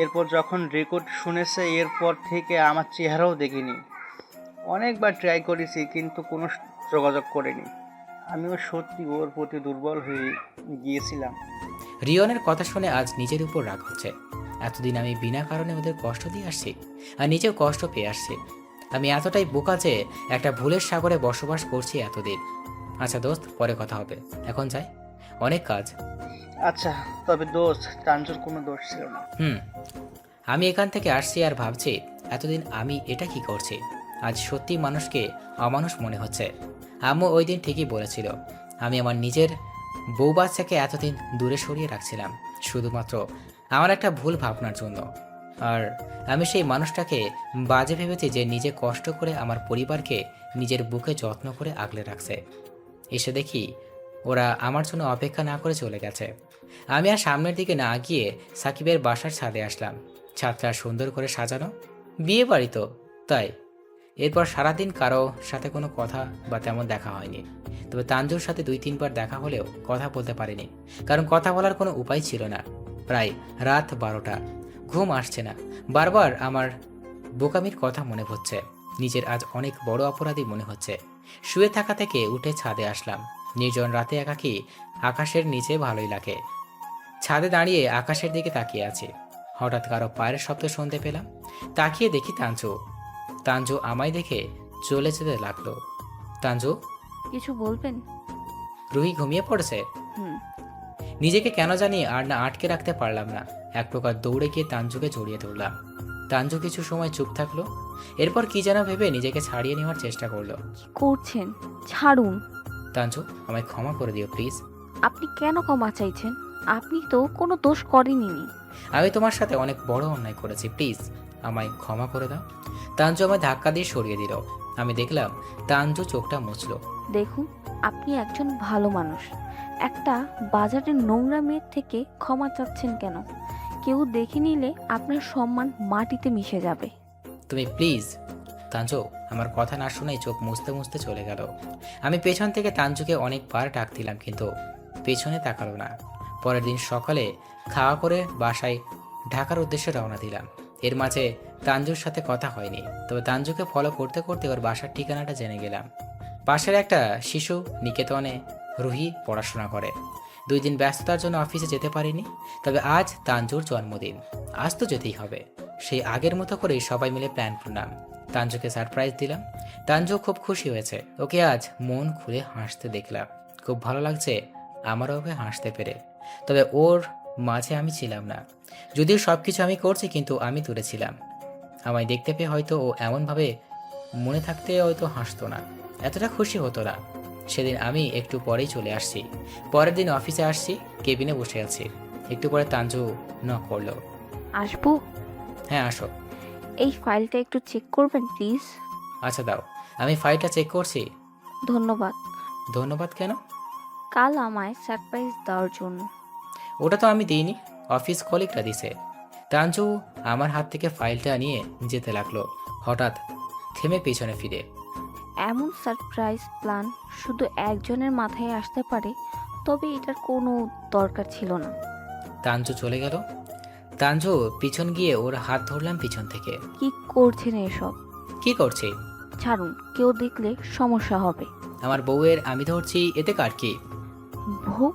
এরপর যখন রেকর্ড শুনেছে এরপর থেকে আমার চেহারাও দেখিনি। অনেকবার ট্রাই করেছি কিন্তু কোনো যোগাযোগ করিনি। আমিও সত্যি ওর প্রতি দুর্বল হয়ে গিয়েছিলাম। রিয়নের কথা শুনে আজ নিজের উপর রাগ হচ্ছে। এতদিন আমি বিনা কারণে ওদের কষ্ট দিয়ে আসছি, আর নিজেও কষ্ট পেয়ে আসছি। আমি এতটাই বোকা যে একটা ভুলের সাগরে বসবাস করছি এতদিন। আচ্ছা দোস্ত, পরে কথা হবে, এখন যাই। অনেক কাজ। আচ্ছা, তবে দোষ, তানজুর কোনো দোষ ছিল না। আমি এখান থেকে আসছি আর ভাবছি এতদিন আমি এটা কি করছি। আজ সত্যি মানুষকে অমানুষ মনে হচ্ছে। আম্মু ওই দিন ঠিকই বলেছিল, আমি আমার নিজের বউ বাচ্চাকে এতদিন দূরে সরিয়ে রাখছিলাম শুধুমাত্র আমার একটা ভুল ভাবনার জন্য। আর আমি সেই মানুষটাকে বাজে ভেবেছি যে নিজে কষ্ট করে আমার পরিবারকে নিজের বুকে যত্ন করে আগলে রাখছে। এসে দেখি ওরা আমার জন্য অপেক্ষা না করে চলে গেছে। আমি আর সামনের দিকে না গিয়ে সাকিবের বাসার ছাদে আসলাম। ছাদটা সুন্দর করে সাজানো, বিয়ে বাড়ি তো তাই। এরপর সারাদিন কারো সাথে কোনো কথা বা তেমন দেখা হয়নি। তবে তানজুর সাথে 2-3 বার দেখা হলেও কথা বলতে পারিনি, কারণ কথা বলার কোনো উপায় ছিল না। প্রায় রাত 12টা, ঘুম আসছে না। বারবার আমার বোকামির কথা মনে হচ্ছে, নিজের আজ অনেক বড় অপরাধী মনে হচ্ছে। শুয়ে থাকা থেকে উঠে ছাদে আসলাম। নির্জন রাতে একাকী আকাশের নিচে ভালোই লাগে। ছাদে দাঁড়িয়ে আকাশের দিকে তাকিয়ে আছি। হঠাৎ কারো পায়ের শব্দ শুনতে পেলাম। তাকিয়ে দেখি তানজু। তানজু আমায় দেখে চলে যেতে লাগলো। তানজু, কিছু বলবেন? রুহি ঘুমিয়ে পড়েছে। হুম। নিজেকে কেন জানি আর না আটকে রাখতে পারলাম না। এক প্রকার দৌড়ে গিয়ে তানজুকে জড়িয়ে ধরলাম। তানজু কিছু সময় চুপ থাকলো, এরপর কি যেন ভেবে নিজেকে ছাড়িয়ে নেওয়ার চেষ্টা করলো। কি করছেন? ছাড়ুন। তানজু, আমায় ক্ষমা করে দিও প্লিজ। আপনি কেন ক্ষমা চাইছেন? আপনি তো কোনো দোষ করেননি। আমি তোমার সাথে অনেক বড় অন্যায় করেছি, প্লিজ আমায় ক্ষমা করে দাও। তানজু আমায় ধাক্কা দিয়ে সরিয়ে দিল। আমি দেখলাম তানজু চোখটা মুছলো। দেখুন, আপনি একজন ভালো মানুষ। একটা বাজারের নোংরা মেয়ের থেকে ক্ষমা চাচ্ছেন কেন? কেউ দেখে নিলে আপনার সম্মান মাটিতে মিশে যাবে। তুমি প্লিজ। তানজু আমার কথা না শুনেই চোখ মুছতে মুছতে চলে গেল। আমি পেছন থেকে তানজুকে অনেকবার ডাক দিলাম, কিন্তু পেছনে তাকালো না। পরের দিন সকালে খাওয়া করে বাসায় ঢাকার উদ্দেশ্যে রওনা দিলাম। এর মাঝে তানজুর সাথে কথা হয়নি, তবে তানজুকে ফলো করতে করতে ওর বাসার ঠিকানাটা জেনে গেলাম। পাশের একটা শিশু নিকেতনে রুহি পড়াশোনা করে। 2 দিন ব্যস্ততার জন্য অফিসে যেতে পারিনি, তবে আজ তানজুর জন্মদিন, আজ তো যেতেই হবে। সেই আগের মতো করেই সবাই মিলে প্ল্যান করলাম। তানজুকে সারপ্রাইজ দিলাম। তানজু খুব খুশি হয়েছে। ওকে আজ মন খুলে হাসতে দেখলাম। খুব ভালো লাগছে আমারও ওকে হাসতে পেরে। তবে ওর মাঝে আমি ছিলাম না। যদিও সব কিছু আমি করছি, কিন্তু আমি দূরে ছিলাম। আমায় দেখতে পেয়ে হয়তো ও এমনভাবে মনে থাকতে হয়তো হাসতো না, এতটা খুশি হতো না। সেদিন আমি একটু পরেই চলে আসছি। পরের দিন অফিসে আসছি, কেবিনে বসে আছি। একটু পরে তানজু নক করলো। আসবো? হ্যাঁ আসো। এই ফাইলটা একটু চেক করবেন প্লিজ? আচ্ছা দাও, আমি ফাইলটা চেক করছি। ধন্যবাদ। ধন্যবাদ কেন? কাল আমায় সারপ্রাইজ দেওয়ার জন্য। ওটা তো আমি দিইনি, অফিস কলিগরা দিছে। তানজু আমার হাত থেকে ফাইলটা নিয়ে যেতে লাগলো। হঠাৎ থেমে পেছনে ফিরে। এমন সারপ্রাইজ প্ল্যান শুধু একজনের মাথায় আসতে পারে, তবে এটার কোনো দরকার ছিল না। তানজু চলে গেল। তানজু পিছন গিয়ে ওর হাত ধরলাম পিছন থেকে। কি করছেন এসব? কি করছি? ছাড়ুন, কেউ দেখলে সমস্যা হবে। আমার বউয়ের আমি ধরছি, এতে কার কি? বউ?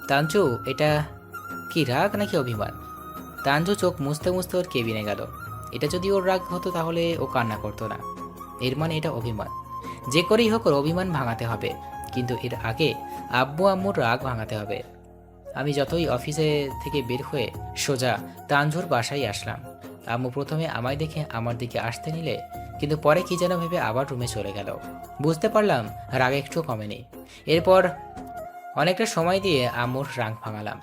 তানজু এটা কি রাগ নাকি অভিমান? তানজু চোখ মুছতে মুছতে ওর কেবিনে গেল। এটা যদি ওর রাগ হতো তাহলে ও কান্না করতো না। এর মানে এটা অভিমান। যে করেই হোক ওর অভিমান ভাঙাতে হবে, কিন্তু এর আগে আব্বু আম্মুর রাগ ভাঙাতে হবে। আমি যতই অফিসে থেকে বের হয়ে সোজা তানজুর বাসায় আসলাম। আম্মু প্রথমে আমায় দেখে আমার দিকে আসতে নিলে, কিন্তু পরে কি যেন ভেবে আবার রুমে চলে গেল। বুঝতে পারলাম রাগ একটু কমেনি। এরপর অনেকটা সময় দিয়ে আম্মুর রাগ ভাঙালাম।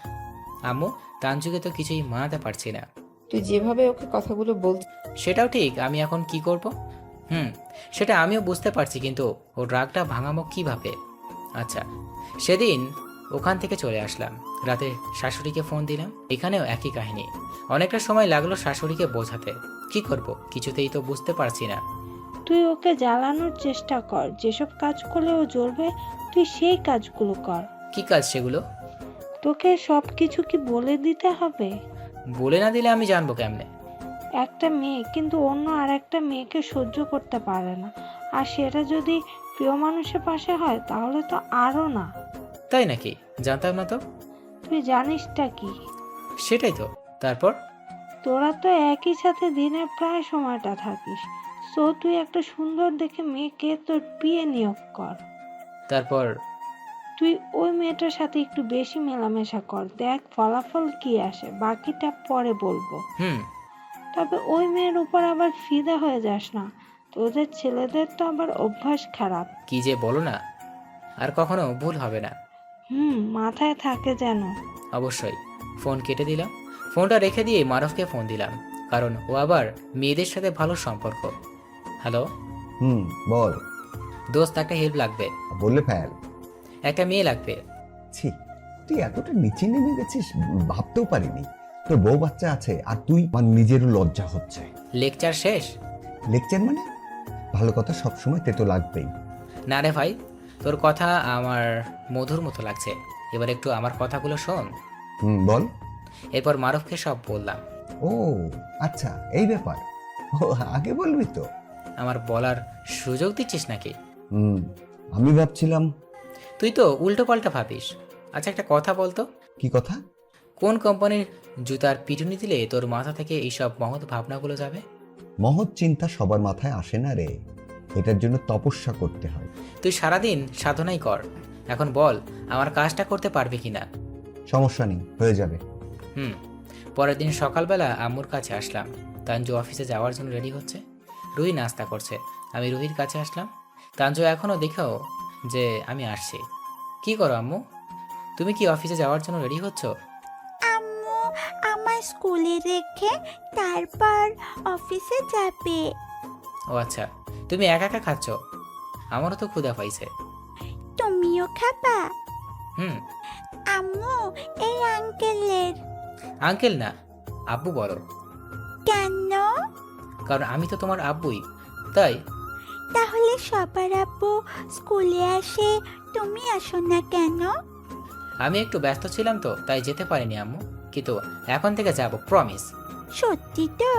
আম্মু, তানজুকে তো কিছুই মানাতে পারছি না। তুই যেভাবে ওকে কথাগুলো বলছিস, সেটাও ঠিক, আমি এখন কি করব? সেটা আমিও বুঝতে পারছি, কিন্তু ওর রাগটা ভাঙামো কিভাবে? আচ্ছা, সেদিন ওখান থেকে চলে আসলাম। রাতে শাশুড়িকে ফোন দিলাম। এখানেও একই কাহিনী। অনেকটা সময় লাগলো শাশুড়িকে বোঝাতে। কি করব, কিছুতেই তো বুঝতে পারছি না। তুই ওকে জ্বালানোর চেষ্টা কর, যেসব কাজ করলে ও জ্বলবে তুই সেই কাজগুলো কর। কি কাজ সেগুলো? তোকে সব কিছু কি বলে দিতে হবে? বলে না দিলে আমি জানবো কেমনে? একটা মেয়ে কিন্তু অন্য আর একটা মেয়েকে সহ্য করতে পারে না, আর সেটা যদি প্রিয় মানুষের পাশে হয় তাহলে তো আরো না। তাই নাকি? জানতাম না তো। তুই জানিসটা কি? সেটাই তো। তারপর? তোরা তো একই সাথে দিনের প্রায় সময়টা থাকিস, সো তুই একটা সুন্দর দেখে মেয়েকে তোর বিয়ে নিয়োগ কর। তারপর তুই ওই মেয়েটার সাথে একটু বেশি মেলামেশা কর, দেখ ফলাফল কি আসে, বাকিটা পরে বলবো। হুম। তবে ওই মেয়ের উপর আবার ফিদা হয়ে যাস না, তোদের ছেলেদের তো আবার অভ্যাস খারাপ। কি যে বলো না, আর কখনো ভুল হবে না। মাথায় থাকে যেন। অবশ্যই। ফোন কেটে দিলাম। ফোনটা রেখে দিয়ে মারুফকে ফোন দিলাম, কারণ ও আবার মেয়েদের সাথে ভালো সম্পর্ক। হ্যালো বল। দোস্ত, একটা হেল্প লাগবে। বললে ফেল। একটা মেয়ে লাগবে। ছি, তুই এতটা নিচে নেমে গেছিস, ভাবতেও পারিনি। তোর বউ বাচ্চা আছে আর তুই, আমার নিজেরও লজ্জা হচ্ছে। লেকচার শেষ? লেকচার মানে? ভালো কথা সবসময় তেতো লাগবেই। না রে ভাই, তোর কথা আমার মধুর মতো লাগছে, এবার একটু আমার কথাগুলো শোন। বল। এরপর মারুফকে সব বললাম। ও আচ্ছা, এই ব্যাপার। ও, আগে বলবি তো। আমার বলার সুযোগ দিচ্ছিস নাকি? আমি ভাবছিলাম। তুই তো উল্টো পাল্টা ভাবিস। আচ্ছা, একটা কথা বলতো। কি কথা? কোন কোম্পানির জুতার পিটুনি দিলে তোর মাথা থেকে এইসব মহৎ ভাবনাগুলো যাবে? মহৎ চিন্তা সবার মাথায় আসে না রে, এটার জন্য তপস্যা করতে হয়। তুই সারাদিন সাধনাই কর, এখন বল আমার কাজটা করতে পারবি কিনা। সমস্যা নেই, হয়ে যাবে। পরের দিন সকালবেলা আম্মুর কাছে আসলাম। তানজু অফিসে যাওয়ার জন্য রেডি হচ্ছে, রুহি নাস্তা করছে। আমি রুহির কাছে আসলাম। তানজু এখনও দেখাও যে আমি আসছি। কি করো আম্মু, তুমি কি অফিসে যাওয়ার জন্য রেডি হচ্ছ? আম্মু আমার স্কুলে রেখে তারপর অফিসে যাবে। ও আচ্ছা, তুমি একা একা খাচ্ছ? আমারও তো ক্ষুধা পাইছে। তুমিও খাবা? হুম। আম্মু, এই আঙ্কেলের। আঙ্কেল না, আব্বু বলো। কেন? কারণ আমি তো তোমার আব্বুই, তাই। তাহলে সবার আব্বু স্কুলে আসে, তুমি আসো না কেন? আমি একটু ব্যস্ত ছিলাম তো, তাই যেতে পারিনি আম্মু, কিন্তু এখন থেকে যাব, প্রমিস। সত্যি তো?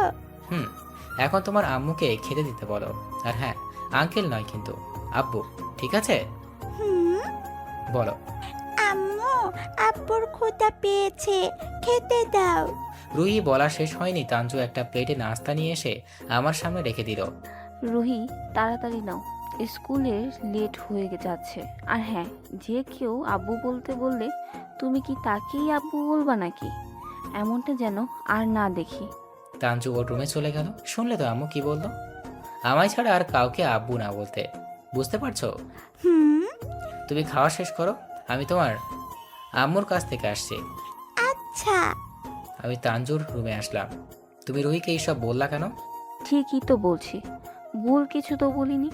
এখন তোমার আম্মুকে খেতে দিতে বলো। আর হ্যাঁ, আঙ্কেল নয় কিন্তু, আব্বু, ঠিক আছে? হুম। বলো। আম্মু, আব্বুর ক্ষুধা পেয়েছে, খেতে দাও। রুহি বলা শেষ হয়নি, তানজু একটা প্লেটে নাস্তা নিয়ে এসে আমার সামনে রেখে দিল। রুহি, তাড়াতাড়ি নাও, স্কুলে লেট হয়ে যাচ্ছে। আর হ্যাঁ, যে কেউ আব্বু বলতে বললে তুমি কি তাকেই আব্বু বলবা নাকি? এমনটা যেন আর না দেখি। তানজু ওর রুমে চলে গেল। শুনলে তো আম্মু কি বললো, আমায় ছাড়া আর কাউকে আব্বু না বলতে। বুঝতে পারছো? তুমি খাওয়া শেষ করো, আমি তোমার আম্মুর কাছ থেকে আসছি। আচ্ছা। আমি তানজুর রুমে আসলাম। তুমি রুহিকে এইসব বললা কেন? ঠিকই তো বলছি, ভুল কিছু তো বলিনি।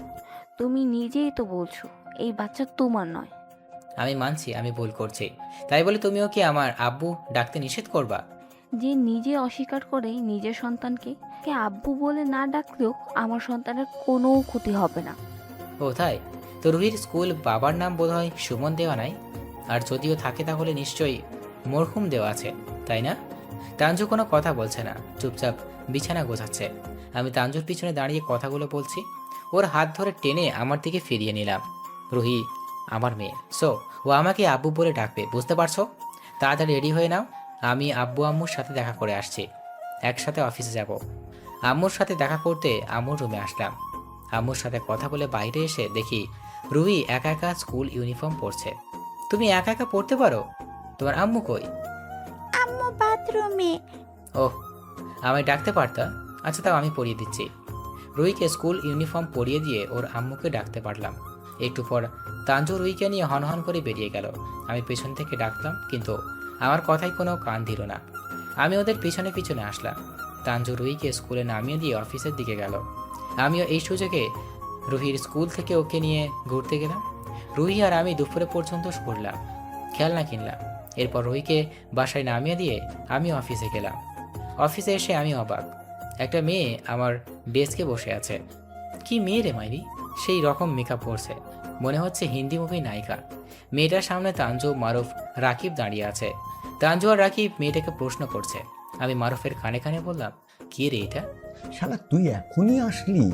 তুমি নিজেই তো বলছো এই বাচ্চা তোমার নয়। আমি মানছি আমি ভুল করছি, তাই বলে তুমিও কি আমার আব্বু ডাকতে নিষেধ করবা? যে নিজে অস্বীকার করে নিজের সন্তানকে কে আব্বু বলে না ডাকলেও আমার সন্তানের কোনো ক্ষতি হবে না। ও তাই? তো রুহির স্কুল বাবার নাম বোধহয় সুমন দেওয়া নাই, আর যদিও থাকে তাহলে নিশ্চয়ই মরহুম দেওয়া আছে, তাই না? তানজু কোনো কথা বলছে না, চুপচাপ বিছানা গোছাচ্ছে। আমি তানজুর পিছনে দাঁড়িয়ে কথাগুলো বলছি। ওর হাত ধরে টেনে আমার দিকে ফিরিয়ে নিলাম। রুহি আমার মেয়ে, সো ও আমাকে আব্বু বলে ডাকবে, বুঝতে পারছো? তাড়াতাড়ি রেডি হয়ে নাও, আমি আব্বু আম্মুর সাথে দেখা করে আসছি, একসাথে অফিসে যাব। আম্মুর সাথে দেখা করতে আম্মুর রুমে আসলাম। আম্মুর সাথে কথা বলে বাইরে এসে দেখি রুহি একা একা স্কুল ইউনিফর্ম পরছে। তুমি একা একা পড়তে পারো? তোমার আম্মু কই? আম্মু বাথরুমে। ওহ, আমায় ডাকতে পারতা। আচ্ছা, তাও আমি পরিয়ে দিচ্ছি। রুহিকে স্কুল ইউনিফর্ম পরিয়ে দিয়ে ওর আম্মুকে ডাকতে পারলাম। একটু পর তানজু রুহিকে নিয়ে হনহন করে বেরিয়ে গেল। আমি পেছন থেকে ডাকলাম, কিন্তু আমার কথায় কোনো কান দিল না। আমি ওদের পিছনে পিছনে আসলাম। তানজু রুহিকে স্কুলে নামিয়ে দিয়ে অফিসের দিকে গেল। আমিও এই সুযোগে রুহির স্কুল থেকে ওকে নিয়ে ঘুরতে গেলাম। রুহি আর আমি দুপুরে পর্যন্ত ঘুরলাম, খেলনা কিনলাম। এরপর রুহিকে বাসায় নামিয়ে দিয়ে আমি অফিসে গেলাম। অফিসে এসে আমি অবাক, একটা মেয়ে আমার ডেস্কে বসে আছে। কি মেয়ে রে মাইরি, সেই রকম মেকআপ করছে, মনে হচ্ছে হিন্দি মুভি নায়িকা। মেয়েটার সামনে তানজু, মারুফ, রাকিব দাঁড়িয়ে আছে। তানজু আর রাকিব মেয়েটাকে প্রশ্ন করছে। আমি মারুফের কানে কানে বললাম, কি রে এটা? শালা তুই এখনই আসলি,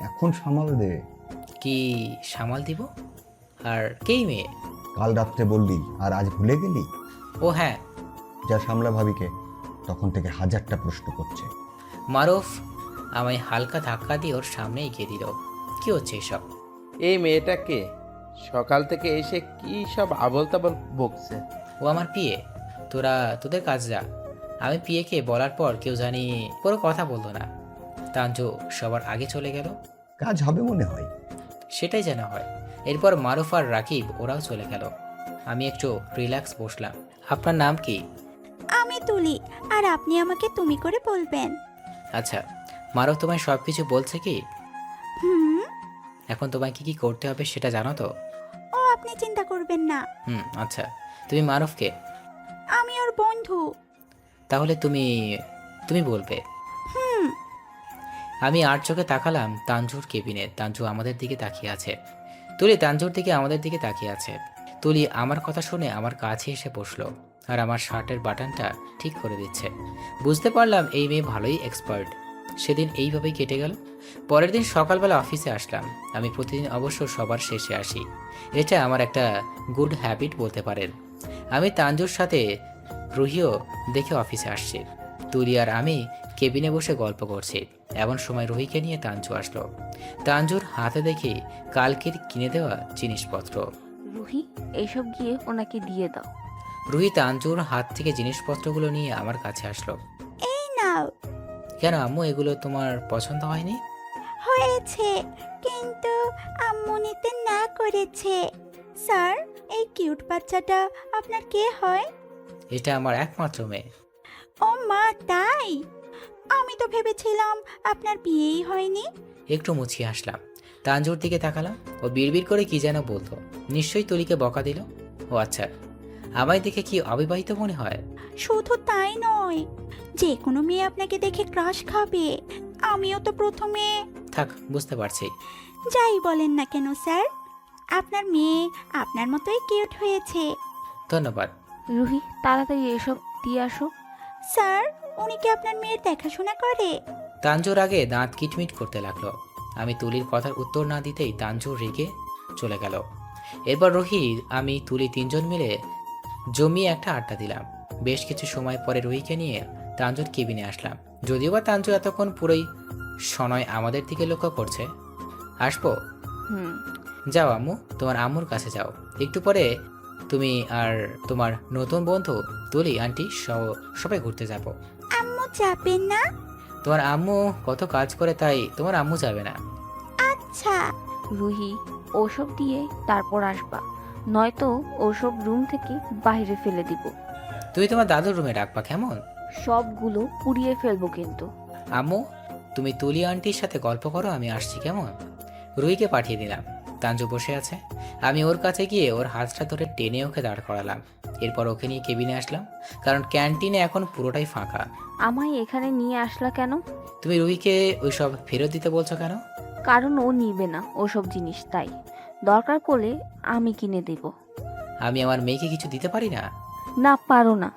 এখন সামাল দে। কি সামাল দিব? আর কেই মেয়ে? কাল রাত্রে বললি আর আজ ভুলে গেলি? ও হ্যাঁ। যা সামলা ভাবিকে, তখন থেকে হাজারটা প্রশ্ন করছে। মারুফ আমায় হালকা ধাক্কা দিয়ে ওর সামনে এগিয়ে দিল। কি হচ্ছে এসব? এই মেয়েটা কে? সকাল থেকে এসে কি সব আবল তাবল বকছে। ও আমার পিয়ে, তোরা তোদের কাজ যা। আমি পিয়েকে বলার পর কেউ জানি কোনো কথা বলতো না। তাঞ্জু সবার আগে চলে গেল। কাজ হবে মনে হয়। সেটাই যেন হয়। এরপর মারুফ আর রাকিব ওরাও চলে গেল। আমি একটু রিল্যাক্স বসলাম। আপনার নাম কি? আমি তুলি, আর আপনি আমাকে তুমি করে বলবেন। আচ্ছা, মারুফ তোমায় সব কিছু বলছে কি? হুম। এখন তোমায় কি কি করতে হবে সেটা জানো তো? ও আপনি চিন্তা করবেন না, আচ্ছা। তুমি মারুফকে? আমি ওর বন্ধু। তাহলে তুমি তুমি বলবে। হুম। আমি আর চোখে তাকালাম তানজুর কেবিনে। তানজু আমাদের দিকে তাকিয়ে আছে। তুলি তানজুর দিকে আমাদের দিকে তাকিয়ে আছে। তুলি আমার কথা শুনে আমার কাছে এসে বসলো আর আমার শার্টের বাটনটা ঠিক করে দিচ্ছে। বুঝতে পারলাম এই মেয়ে ভালোই এক্সপার্ট। সেদিন এইভাবেই কেটে গেল। পরের দিন সকালবেলা অফিসে আসলাম। আমি প্রতিদিন অবশ্য সবার শেষে আসি। এটা আমার একটা গুড হ্যাবিট বলতে পারেন। আমি তানজুর সাথে রুহিও দেখে অফিসে আসছি। তুলি আর আমি কেবিনে বসে গল্প করছি। এমন সময় রুহিকে নিয়ে তানজু আসলো। তানজুর হাতে দেখি কালকের কিনে দেওয়া জিনিসপত্র। রুহি, এইসব গিয়ে ওনাকে দিয়ে দাও। রুহি তানজুর হাত থেকে জিনিসপত্রগুলো নিয়ে আমার কাছে আসলো। এই নাও। কেন আম্মু, এগুলো তোমার পছন্দ হয়নি? হয়েছে, কিন্তু আম্মু নিতে না করেছে। স্যার, এই কিউট বাচ্চাটা আপনার কে হয়? এটা আমার একমাত্র মেয়ে। ও মা, তাই? আমি তো ভেবেছিলাম আপনার বিয়েই হয়নি। একটু মুছিয়ে আসলাম। তানজুর দিকে তাকালাম। ও বিড়বিড় করে কি যেন বলতো। নিশ্চয়ই তুলিকে বকা দিল। ও আচ্ছা, আমায় দেখে কি অবিবাহিত মনে হয়? শুধু তাই নয়, যে কোনো মেয়ে আপনাকে দেখে ক্রাশ খাবে। আমিও তো প্রথমে। থাক, বুঝতে পারছি। যাই বলেন না কেন স্যার, আপনার মেয়ে আপনার মতোই কিউট হয়েছে। ধন্যবাদ। রুহি, তাড়াতাড়ি এসব দিয়ে আসো। স্যার, উনি কি আপনার মেয়ের দেখাশোনা করে? তানজুর আগে দাঁত কিটমিট করতে লাগলো। আমি তুলির কথার উত্তর না দিতেই তানজুর রেগে চলে গেল। এরপর রুহি, আমি, তুলি তিনজন মিলে জমিয়ে একটা আড্ডা দিলাম। বেশ কিছু সময় পরে রুহিকে নিয়ে তানজুর কেবিনে আসলাম। যদিও বা তানজু এতক্ষণ পুরোই সনয় আমাদের দিকে লক্ষ্য করছে। আসবো? হুম। যাও আম্মু, তোমার আম্মুর কাছে যাও। একটু পরে তুমি আর তোমার নতুন বন্ধু তুলি আন্টি সবাই ঘুরতে যাব। আম্মু যাবেন না? তোমার আম্মু কত কাজ করে, তাই তোমার আম্মু যাবে না। আচ্ছা। রুহি, ওসব দিয়ে তারপর আসবা, নয়তো ওসব রুম থেকে বাইরে ফেলে দিব। তুই তোমার দাদুর রুমে রাখবা কেমন? সবগুলো পুড়িয়ে ফেলবো কিন্তু। আম্মু, তুমি তুলি আন্টির সাথে গল্প করো, আমি আসছি কেমন? রুহিকে পাঠিয়ে দিলাম। তানজু বসে আছে। আমি ওর কাছে গিয়ে ওর হাতটা ধরে টেনে ওকে দাঁড় করালাম। এরপর ওকে নিয়ে কেবিনে আসলাম, কারণ ক্যান্টিনে এখন পুরোটাই ফাঁকা। আমায় এখানে নিয়ে আসলা কেন? তুমি রুহিকে ওইসব ফেরত দিতে বলছো কেন? কারণ ও নিবে না ওসব জিনিস, তাই দরকার করলে আমি কিনে দেব। আমি আমার মেয়েকে কিছু দিতে পারি না? না, পারো না।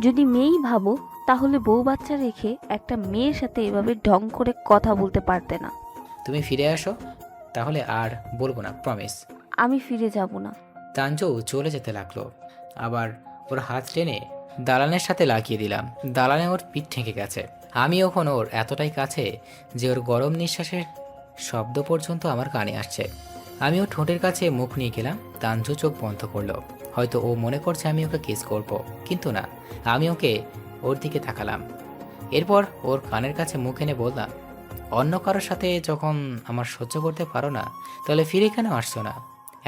যদি মেয়েই ভাবো, তাহলে বউ বাচ্চা রেখে একটা মেয়ের সাথে এভাবে ঢং করে কথা বলতে পারতে না। তুমি ফিরে আসো, তাহলে আর বলবো না, প্রমিস। আমি ফিরে যাব না। তানজু চলে যেতে লাগলো। আবার ওর হাত টেনে দালানের সাথে লাগিয়ে দিলাম। দালানে ওর পিঠ ঠেকে গেছে। আমি এখন ওর এতটাই কাছে যে ওর গরম নিঃশ্বাসের শব্দ পর্যন্ত আমার কানে আসছে। আমি ওর ঠোঁটের কাছে মুখ নিয়ে গেলাম। তানজু চোখ বন্ধ করলো। হয়তো ও মনে করছে আমি ওকে কিস করব, কিন্তু না, আমি ওকে ওর দিকে তাকালাম। এরপর ওর কানের কাছে মুখ এনে বললাম, অন্য কারোর সাথে যখন আমার সহ্য করতে পারো না, তাহলে ফিরে কেন আসছো না?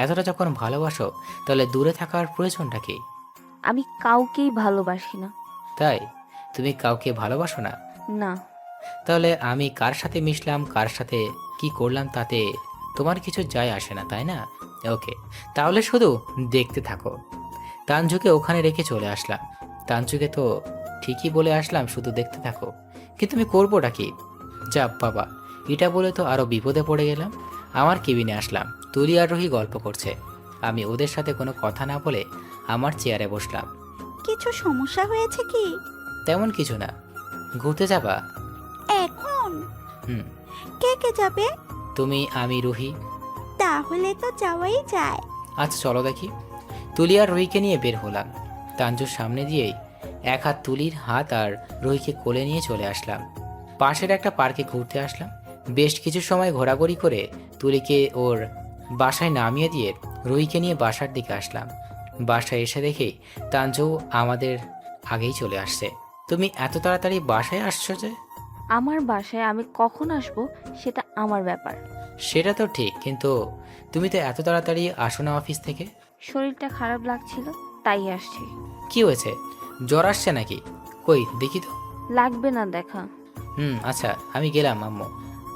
এতটা যখন ভালোবাসো, তাহলে দূরে থাকার প্রয়োজনটা কি? আমি কাউকেই ভালোবাসি না। তাই? তুমি কাউকে ভালোবাসো না? না। তাহলে আমি কার সাথে মিশলাম, কার সাথে কি করলাম, তাতে তোমার কিছু যায় আসে না, তাই না? ওকে, তাহলে শুধু দেখতে থাকো। তানজুকে ওখানে রেখে চলে আসলাম। তানজুকে তো ঠিকই বলে আসলাম শুধু দেখতে থাকো, কিন্তু আমি করবোটা কি? যা বাবা, এটা বলে তো আরো বিপদে পড়ে গেলাম। আমার কেবিনে আসলাম। তুলি আর রুহি গল্প করছে। আমি ওদের সাথে কোনো কথা না বলে আমার চেয়ারে বসলাম। কিছু সমস্যা হয়েছে কি? তেমন কিছু না। ঘুরতে যাবা? এখন? হুম। কে কে যাবে? তুমি, আমি, রুহি। তাহলে তো যাওয়াই যায়। আচ্ছা চলো দেখি। তুলি আর রুহিকে নিয়ে বের হলাম। তানজুর সামনে দিয়েই এক হাত তুলির হাত আর রুহিকে কোলে নিয়ে চলে আসলাম। পাশের একটা পার্কে ঘুরতে আসলাম। বেশ কিছু সময় ঘোরাঘুরি করে তুলিকে ওর বাসায় নামিয়ে দিয়ে রুহিকে নিয়ে বাসার দিকে আসলাম। বাসায় এসে দেখি তানজু আমাদের আগেই চলে আসছে। তুমি এত তাড়াতাড়ি বাসায় আসছো যে? আমার বাসায় আমি কখন আসবো সেটা আমার ব্যাপার। সেটা তো ঠিক, কিন্তু তুমি তো এত তাড়াতাড়ি আসো না অফিস থেকে। শরীরটা খারাপ লাগছিল তাই আসছি। কি হয়েছে, জ্বর আসছে নাকি? কই দেখি তো। লাগবে না দেখা। আচ্ছা, আমি গেলাম আম্মু।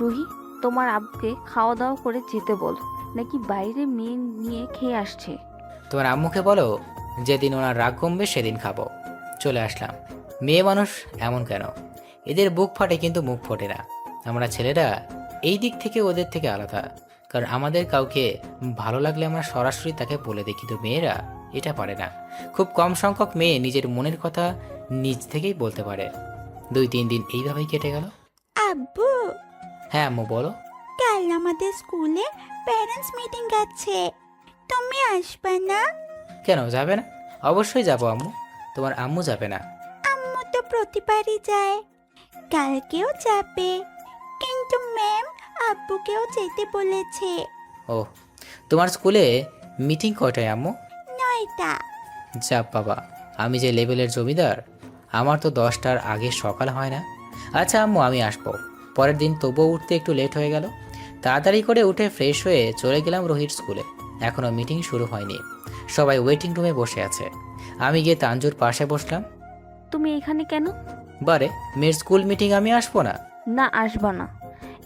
রুহি, তোমার আব্বুকে খাওয়া দাওয়া করে যেতে বল, নাকি বাইরে মেয়ে নিয়ে খেয়ে আসছে। তোমার আম্মুকে বলো যেদিন ওনার রাগ কমবে সেদিন খাবো। চলে আসলাম। মেয়ে মানুষ এমন কেন? এদের বুক ফাটে কিন্তু মুখ ফোটে না। আমরা ছেলেরা এই দিক থেকে ওদের থেকে আলাদা, কারণ আমাদের কাউকে ভালো লাগলে আমরা সরাসরি তাকে বলে দিই, কিন্তু মেয়েরা এটা পারে না। খুব কম সংখ্যক মেয়ে নিজের মনের কথা নিজ থেকেই বলতে পারে। 2-3 দিন এইভাবেই কেটে গেল। আব্বু, হ্যাঁ আম্মু বলো। কাল আমাদের স্কুলে প্যারেন্টস মিটিং আছে, তুমি আসবে না? কেন যাবে না? অবশ্যই যাবো আম্মু। তোমার আম্মু যাবে না? আম্মু তো প্রতিবারই যায়, কালকেও যাবে, কিন্তু ম্যাম আব্বুকেও যেতে বলেছে। ও, তোমার স্কুলে মিটিং কয়টায় আম্মু? 9টা। যা বাবা, আমি যে লেভেলের জমিদার, আমার তো 10টার আগে সকাল হয় না। আচ্ছা আম্মু, আমি আসবো। পরের দিন তবুও উঠতে একটু লেট হয়ে গেল। তাড়াতাড়ি করে উঠে ফ্রেশ হয়ে চলে গেলাম রোহিত স্কুলে। এখনও মিটিং শুরু হয়নি, সবাই ওয়েটিং রুমে বসে আছে। আমি গিয়ে তানজুর পাশে বসলাম। তুমি এখানে কেন? বারে, মেয়ের স্কুল মিটিং, আমি আসবো না? না, আসবা না।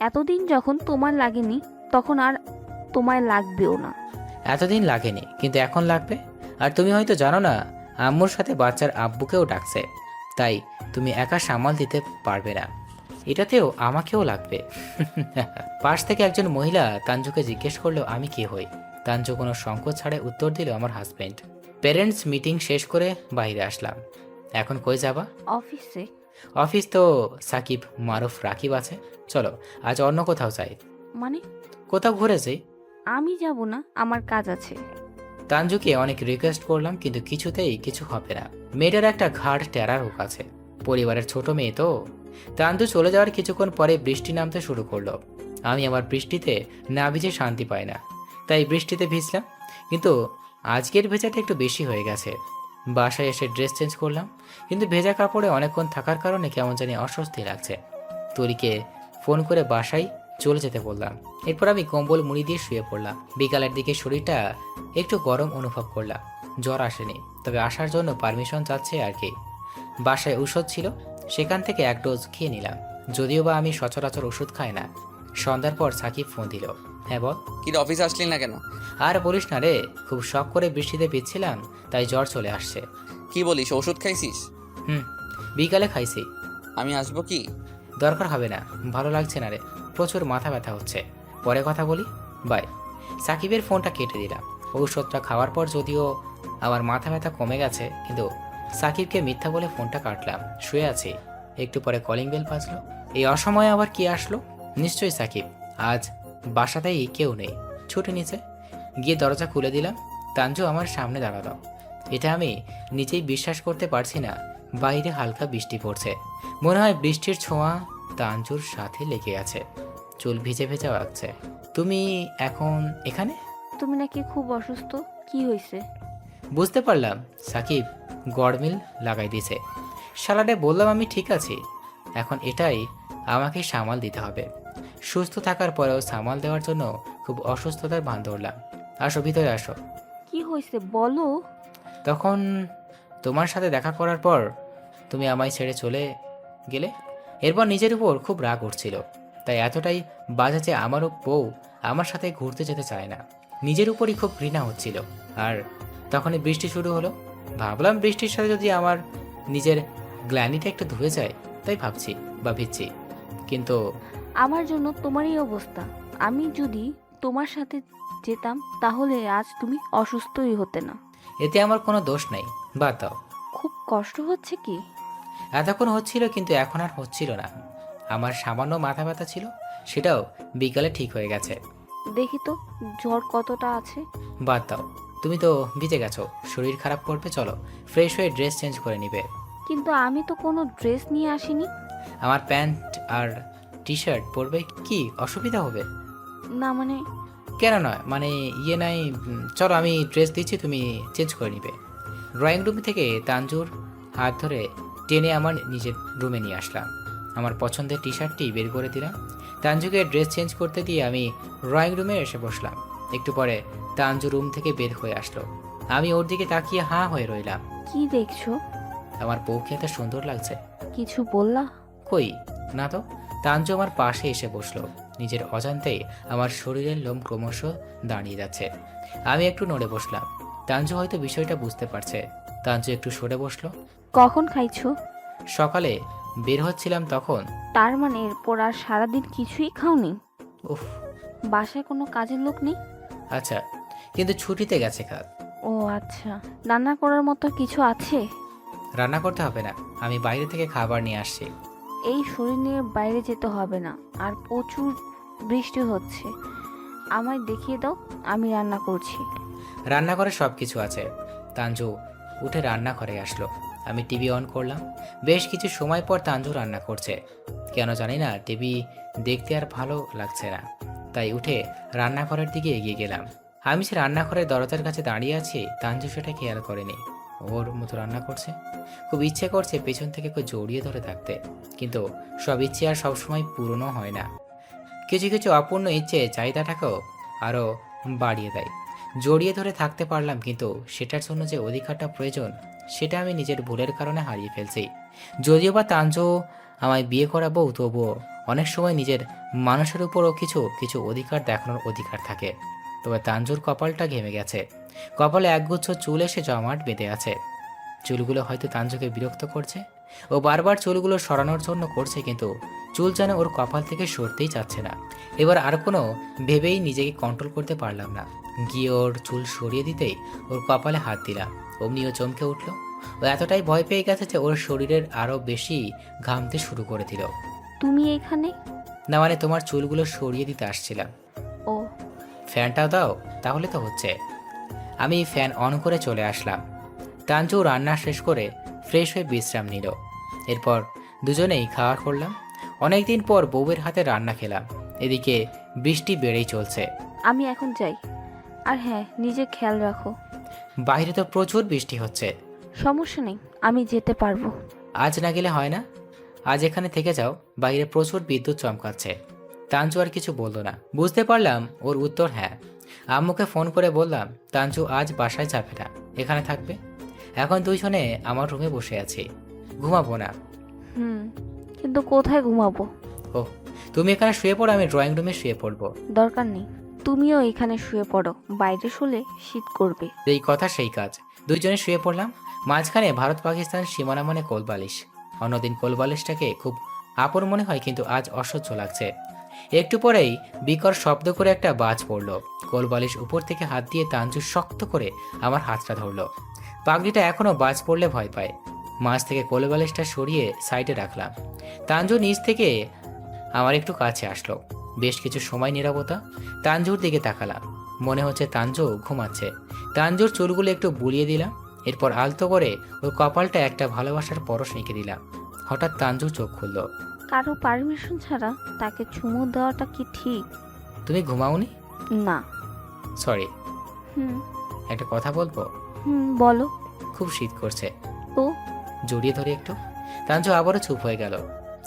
এতদিন যখন তোমার লাগেনি তখন আর তোমায় লাগবেও না। এতদিন লাগেনি, কিন্তু এখন লাগবে। আর তুমি হয়তো জানো না, আম্মুর সাথে বাচ্চার আব্বুকেও ডাকছে, তাই তুমি একা সামাল দিতে পারবে না। এটাতেও আমাকেও লাগবে। পাশ থেকে একজন মহিলা তানজুকে জিজ্ঞেস করলো আমি কে হই। তানজু কোনো সংকোচ ছাড়ে উত্তর দিল আমার হাজবেন্ড। প্যারেন্টস মিটিং শেষ করে বাইরে আসলাম। এখন কই যাবা? অফিসে। অফিস তো সাকিব, মারুফ, রাকিব আছে। চলো আজ অন্য কোথাও যাই। মানে? কোথাও ঘুরে যাই। আমি যাব না, আমার কাজ আছে। তানজুকে অনেক রিকোয়েস্ট করলাম, কিন্তু কিছুতেই কিছু হবে না। মেয়েটার একটা ঘাড় টেরা রোগ আছে, পরিবারের ছোট মেয়ে তো। তানজু চলে যাওয়ার কিছুক্ষণ পরে বৃষ্টি নামতে শুরু করলো। আমি আবার বৃষ্টিতে না ভিজে শান্তি পাই না, তাই বৃষ্টিতে ভিজলাম। কিন্তু আজকের ভেজাটা একটু বেশি হয়ে গেছে। বাসায় এসে ড্রেস চেঞ্জ করলাম, কিন্তু ভেজা কাপড়ে অনেকক্ষণ থাকার কারণে কেমন জানি অস্বস্তি লাগছে। তরিকে ফোন করে বাসায় চলে যেতে বললাম। এরপর আমি কম্বল মুড়ি দিয়ে শুয়ে পড়লাম। বিকালের দিকে শরীরটা একটু গরম অনুভব করলাম। জ্বর আসেনি, তবে আসার জন্য পারমিশন চাচ্ছে আর কি। বাসায় ঔষধ ছিল, সেখান থেকে 1 ডোজ খেয়ে নিলাম। যদিও বা আমি সচরাচর ওষুধ খাই না। সন্ধ্যার পর সাকিব ফোন দিল। হ্যাঁ বল। কি রে, অফিসে আসলি না কেন? আর বলিস না রে, খুব শখ করে বৃষ্টিতে ভিজছিলাম, তাই জ্বর চলে আসছে। কি বলিস, ওষুধ খাইছিস? বিকালে খাইছি। আমি আসবো কি? দরকার হবে না, ভালো লাগছে না রে, প্রচুর মাথা ব্যথা হচ্ছে। পরে কথা বলি, বাই। সাকিবের ফোনটা কেটে দিলাম। ঔষধটা খাওয়ার পর যদিও আমার মাথা ব্যথা কমে গেছে, কিন্তু সাকিবকে মিথ্যা বলে ফোনটা কাটলাম। শুয়ে আছি, একটু পরে কলিং বেল বাজলো। এই অসময়ে আবার কি আসলো? নিশ্চয়ই সাকিব। আজ বাসাতেই কেউ নেই, ছুটি নিচে গিয়ে দরজা খুলে দিলাম। তানজু আমার সামনে দাঁড়ালো। এটা আমি নিজেই বিশ্বাস করতে পারছি না। বাইরে হালকা বৃষ্টি পড়ছে, মনে হয় বৃষ্টির ছোঁয়া তানজুর সাথে লেগে আছে। চুল ভিজে ভেজা লাগছে। তুমি এখন এখানে? তুমি নাকি খুব অসুস্থ, কি হয়েছে? বুঝতে পারলাম সাকিব গড়মিল লাগাই দিয়েছে। শালারে বললাম আমি ঠিক আছি, এখন এটাই আমাকে সামাল দিতে হবে। সুস্থ থাকার পরেও সামাল দেওয়ার জন্য খুব অসুস্থতার ভান ধরলাম। আসো ভিতরে আসো। কি হয়েছে বলো। তখন তোমার সাথে দেখা করার পর তুমি আমায় ছেড়ে চলে গেলে। এরপর নিজের উপর খুব রাগ উঠছিল, তাই এতটাই বাজে যে আমারও বউ আমার সাথে ঘুরতে যেতে চায় না। নিজের উপরই খুব ঘৃণা হচ্ছিল। আর তখনই বৃষ্টি শুরু হলো। ভাবলাম বৃষ্টির সাথে যদি আমার নিজের গ্ল্যানিটা একটু ধুয়ে যায়, তাই ভাবছি বা ভিজছি। কিন্তু আমার জন্য তোমারই অবস্থা। আমি যদি তোমার সাথে যেতাম তাহলে আজ তুমি অসুস্থই হতে না। এতে আমার কোনো দোষ নাই, বাদ দাও। খুব কষ্ট হচ্ছে কি? এতক্ষণ হচ্ছিল, কিন্তু এখন আর হচ্ছিল না। আমার সামান্য মাথা ব্যথা ছিল, সেটাও বিকালে ঠিক হয়ে গেছে। দেখি তো জ্বর কতটা আছে। বাদ দাও, তুমি তো ভিজে গেছো, শরীর খারাপ করবে। চলো ফ্রেশ হয়ে ড্রেস চেঞ্জ করে নিবে। কিন্তু আমি তো কোনো ড্রেস নিয়ে আসিনি। আমার প্যান্ট আর টি শার্ট পরবে, কি অসুবিধা হবে? না মানে কেন নয়, মানে ইয়ে নাই, চলো আমি ড্রেস দিচ্ছি, তুমি চেঞ্জ করে নিবে। ড্রয়িং রুম থেকে তানজুর হাত ধরে টেনে আমার নিজের রুমে নিয়ে আসলাম। আমার পছন্দের টি শার্টটি বের করে দিলাম। তানজুকে ড্রেস চেঞ্জ করতে দিয়ে আমি ড্রয়িং রুমে এসে বসলাম। একটু পরে তানজু রুম থেকে বের হয়ে আসলো। আমি ওর দিকে তাকিয়ে হাঁ হয়ে রইলাম। কি দেখছো? আমার বউকে এত সুন্দর লাগছে। কিছু বললা? কই না তো। তানজু আমার পাশে এসে বসলো। নিজের অজান্তেই আমার শরীরের লোম ক্রমশ দাঁড়িয়ে যাচ্ছে। আমি একটু নড়ে বসলাম। তানজু হয়তো বিষয়টা বুঝতে পারছে। তানজু একটু সরে বসলো। কখন খাইছো? সকালে বের হচ্ছিলাম তখন। তার মানে এরপর আর সারাদিন কিছুই খাওনি? উফ, বাসায় কোনো কাজের লোক নেই? আচ্ছা, কিন্তু ছুটিতে গেছে কাল। ও আচ্ছা, রান্না করার মতো কিছু আছে? রান্না করতে হবে না, আমি বাইরে থেকে খাবার নিয়ে আসছি। এই শরীর নিয়ে বাইরে যেতে হবে না, আর প্রচুর বৃষ্টি হচ্ছে। আমায় দেখিয়ে দাও, আমি রান্না করছি। রান্নাঘরে সব কিছু আছে। তানজু উঠে রান্নাঘরে আসলো। আমি টিভি অন করলাম। বেশ কিছু সময় পর তানজু রান্না করছে। কেন জানি না, টিভি দেখতে আর ভালো লাগছে না, তাই উঠে রান্নাঘরের দিকে এগিয়ে গেলাম। আমি যে রান্নাঘরের দরজার কাছে দাঁড়িয়ে আছি, তানজু সেটা খেয়াল করেনি। ওর মতো রান্না করছে। খুব ইচ্ছে করছে পেছন থেকে কেউ জড়িয়ে ধরে থাকতে, কিন্তু সব ইচ্ছে আর সবসময় পূরণও হয় না। কিছু কিছু অপূর্ণ ইচ্ছে চাহিদাটাকেও আরও বাড়িয়ে দেয়। জড়িয়ে ধরে থাকতে পারলাম, কিন্তু সেটার জন্য যে অধিকারটা প্রয়োজন, সেটা আমি নিজের ভুলের কারণে হারিয়ে ফেলছি। যদিও বা তানজু আমায় বিয়ে করাবো, তবুও অনেক সময় নিজের মানুষের উপরও কিছু কিছু অধিকার দেখানোর অধিকার থাকে। তবে তানজুর কপালটা ঘেমে গেছে। কপালে একগুচ্ছ চুল এসে জমাট বেঁধে আছে। চুলগুলো হয়তো তানজুকে বিরক্ত করছে। ও বারবার চুলগুলো সরানোর জন্য করছে, কিন্তু চুল যেন ওর কপাল থেকে সরতেই চাচ্ছে না। এবার আর কোনো ভেবেই নিজেকে কন্ট্রোল করতে পারলাম না। গিয়ে ওর চুল সরিয়ে দিতেই ওর কপালে হাত দিলাম। অমনি ও চমকে উঠল। ও এতটাই ভয় পেয়ে গেছে যে ওর শরীরের আরও বেশি ঘামতে শুরু করে দিল। তুমি এখানে? না মানে তোমার চুলগুলো সরিয়ে দিতে আসছিলাম। ও, ফ্যানটাও দাও, তাহলে তো হচ্ছে। আমি ফ্যান অন করে চলে আসলাম। তানজু রান্না শেষ করে ফ্রেশ হয়ে বিশ্রাম নিল। এরপর দুজনেই খাওয়া করলাম। অনেকদিন পর বউয়ের হাতে রান্না খেলাম। এদিকে বৃষ্টি বেড়েই চলছে। আমি এখন যাই। আর হ্যাঁ, নিজে খেয়াল রাখো। বাইরে তো প্রচুর বৃষ্টি হচ্ছে। সমস্যা নেই, আমি যেতে পারবো। আজ না গেলে হয় না? আজ এখানে থেকে যাও, বাইরে প্রচুর বিদ্যুৎ চমকাচ্ছে। তানজু আর কিছু বলল না। বুঝতে পারলাম ওর উত্তর হ্যাঁ। আম্মুকে ফোন করে বললাম তানজু আজ বাসায় যাবে না, এখানে থাকবে। এখন দুইজনে আমার রুমে বসে আছি। ঘুমাবো না। কিন্তু কোথায় ঘুমাবো? ও, তুমি এখানে শুয়ে পড়ো, আমি ড্রয়িং রুমে শুয়ে পড়বো। দরকার নেই, তুমিও এখানে শুয়ে পড়ো, বাইরে শুলে শীত করবে। এই কথা সেই কাজ। দুইজনে শুয়ে পড়লাম। মাঝখানে ভারত পাকিস্তান সীমানা মানে কোলবালিশ। অন্যদিন কোলবালিশটাকে খুব আপন মনে হয়, কিন্তু আজ অসহ্য লাগছে। একটু পরেই বিকট শব্দ করে একটা বাজ পড়ল। কোলবালিশ উপর থেকে হাত দিয়ে তানজু শক্ত করে আমার হাতটা ধরলো। পাগড়িটা এখনো বাজ পড়লে ভয় পায়। মাঝ থেকে কোলবালিশটা সরিয়ে সাইডে রাখলাম। তানজু নিচ থেকে আমার একটু কাছে আসলো। বেশ কিছু সময় নীরবতা। তানজুর দিকে তাকালাম। মনে হচ্ছে তানজু ঘুমাচ্ছে। তানজুর চুলগুলো একটু বুলিয়ে দিলাম। এরপর আলতো করে ওর কপালটা একটা ভালোবাসার পরশ এঁকে দিলাম। হঠাৎ তানজুর চোখ খুলল। কারো পারমিশন ছাড়া তাকে চুমু দেওয়াটা কি ঠিক? তুমি ঘুমাওনি? না। সরি। হুম একটা কথা বলবো? বলো। খুব শীত করছে। তো জড়িয়ে ধরে একটু। তানজু আবারও চুপ হয়ে গেল।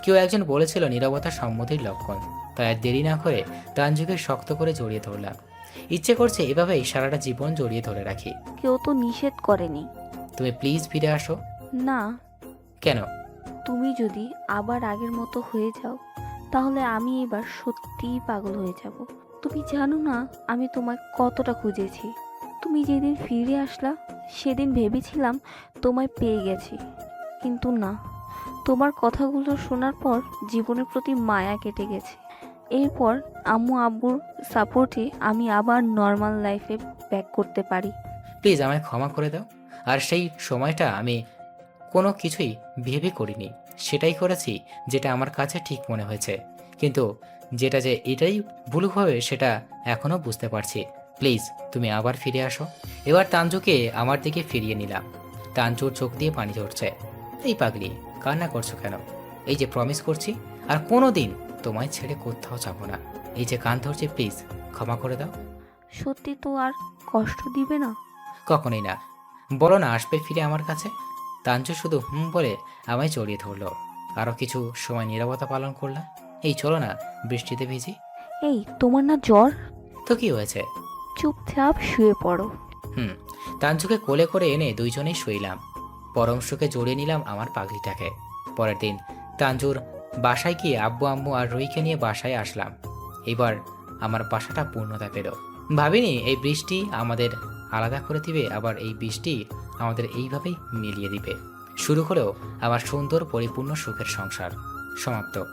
কেউ একজন বলেছিল নীরবতা সম্মতির লক্ষণ। তাই আর দেরি না করে তানজুকে শক্ত করে জড়িয়ে ধরলাম। ইচ্ছে করছে এভাবেই সারাটা জীবন জড়িয়ে ধরে রাখি। কেউ তো নিষেধ করেনি। তুমি প্লিজ ফিরে আসো। না। কেন? তুমি যদি আবার আগের মতো হয়ে যাও, তাহলে আমি এবার সত্যিই পাগল হয়ে যাব। তুমি জানো না আমি তোমায় কতটা খুঁজেছি। তুমি যেদিন ফিরে আসলা, সেদিন ভেবেছিলাম তোমায় পেয়ে গেছি, কিন্তু না। তোমার কথাগুলো শোনার পর জীবনের প্রতি মায়া কেটে গেছে। এরপর আম্মু আব্বুর সাপোর্টে আমি আবার নর্মাল লাইফে ব্যাক করতে পারি। প্লিজ আমায় ক্ষমা করে দাও। আর সেই সময়টা আমি কোনো কিছুই ভেবে করিনি। সেটাই করেছি যেটা আমার কাছে ঠিক মনে হয়েছে, কিন্তু যেটা যে এটাই ভুল হবে সেটা এখনও বুঝতে পারছি। প্লিজ তুমি আবার ফিরে আসো। এবার তানজুকে আমার দিকে ফিরিয়ে নিলাম। তানজুর চোখ দিয়ে পানি ঝরছে। এই পাগলি, কান্না করছো কেন? এই যে প্রমিস করছি আর কোনো দিন তোমায় ছেড়ে কোথাও যাবো না। এই যে কান ধরছে, প্লিজ ক্ষমা করে দাও। সত্যি তো আর কষ্ট দিবে না? কখনোই না। বলো না আসবে ফিরে আমার কাছে। তাঞ্জু শুধু বলে আমায় জড়িয়ে ধরলো। আরও কিছু সময় নীরবতা পালন করলাম। এই চলো না, বৃষ্টিতে ভিজি। এই তোমার না জ্বর? তো কি হয়েছে? চুপচাপ শুয়ে পড়ো। তাঞ্জুকে কোলে করে এনে দুইজনেই শুইলাম। পরম সুখে জড়িয়ে নিলাম আমার পাগলিটাকে। পরের দিন তাঞ্জুর বাসায় গিয়ে আব্বু আম্মু আর রুইকে নিয়ে বাসায় আসলাম। এবার আমার বাসাটা পূর্ণতা পেল। ভাবিনি এই বৃষ্টি আমাদের আলাদা করে দিবে, আবার এই বৃষ্টি আমাদের এইভাবেই মিলিয়ে দিবে। শুরু হলেও আমার সুন্দর পরিপূর্ণ সুখের সংসার। সমাপ্ত।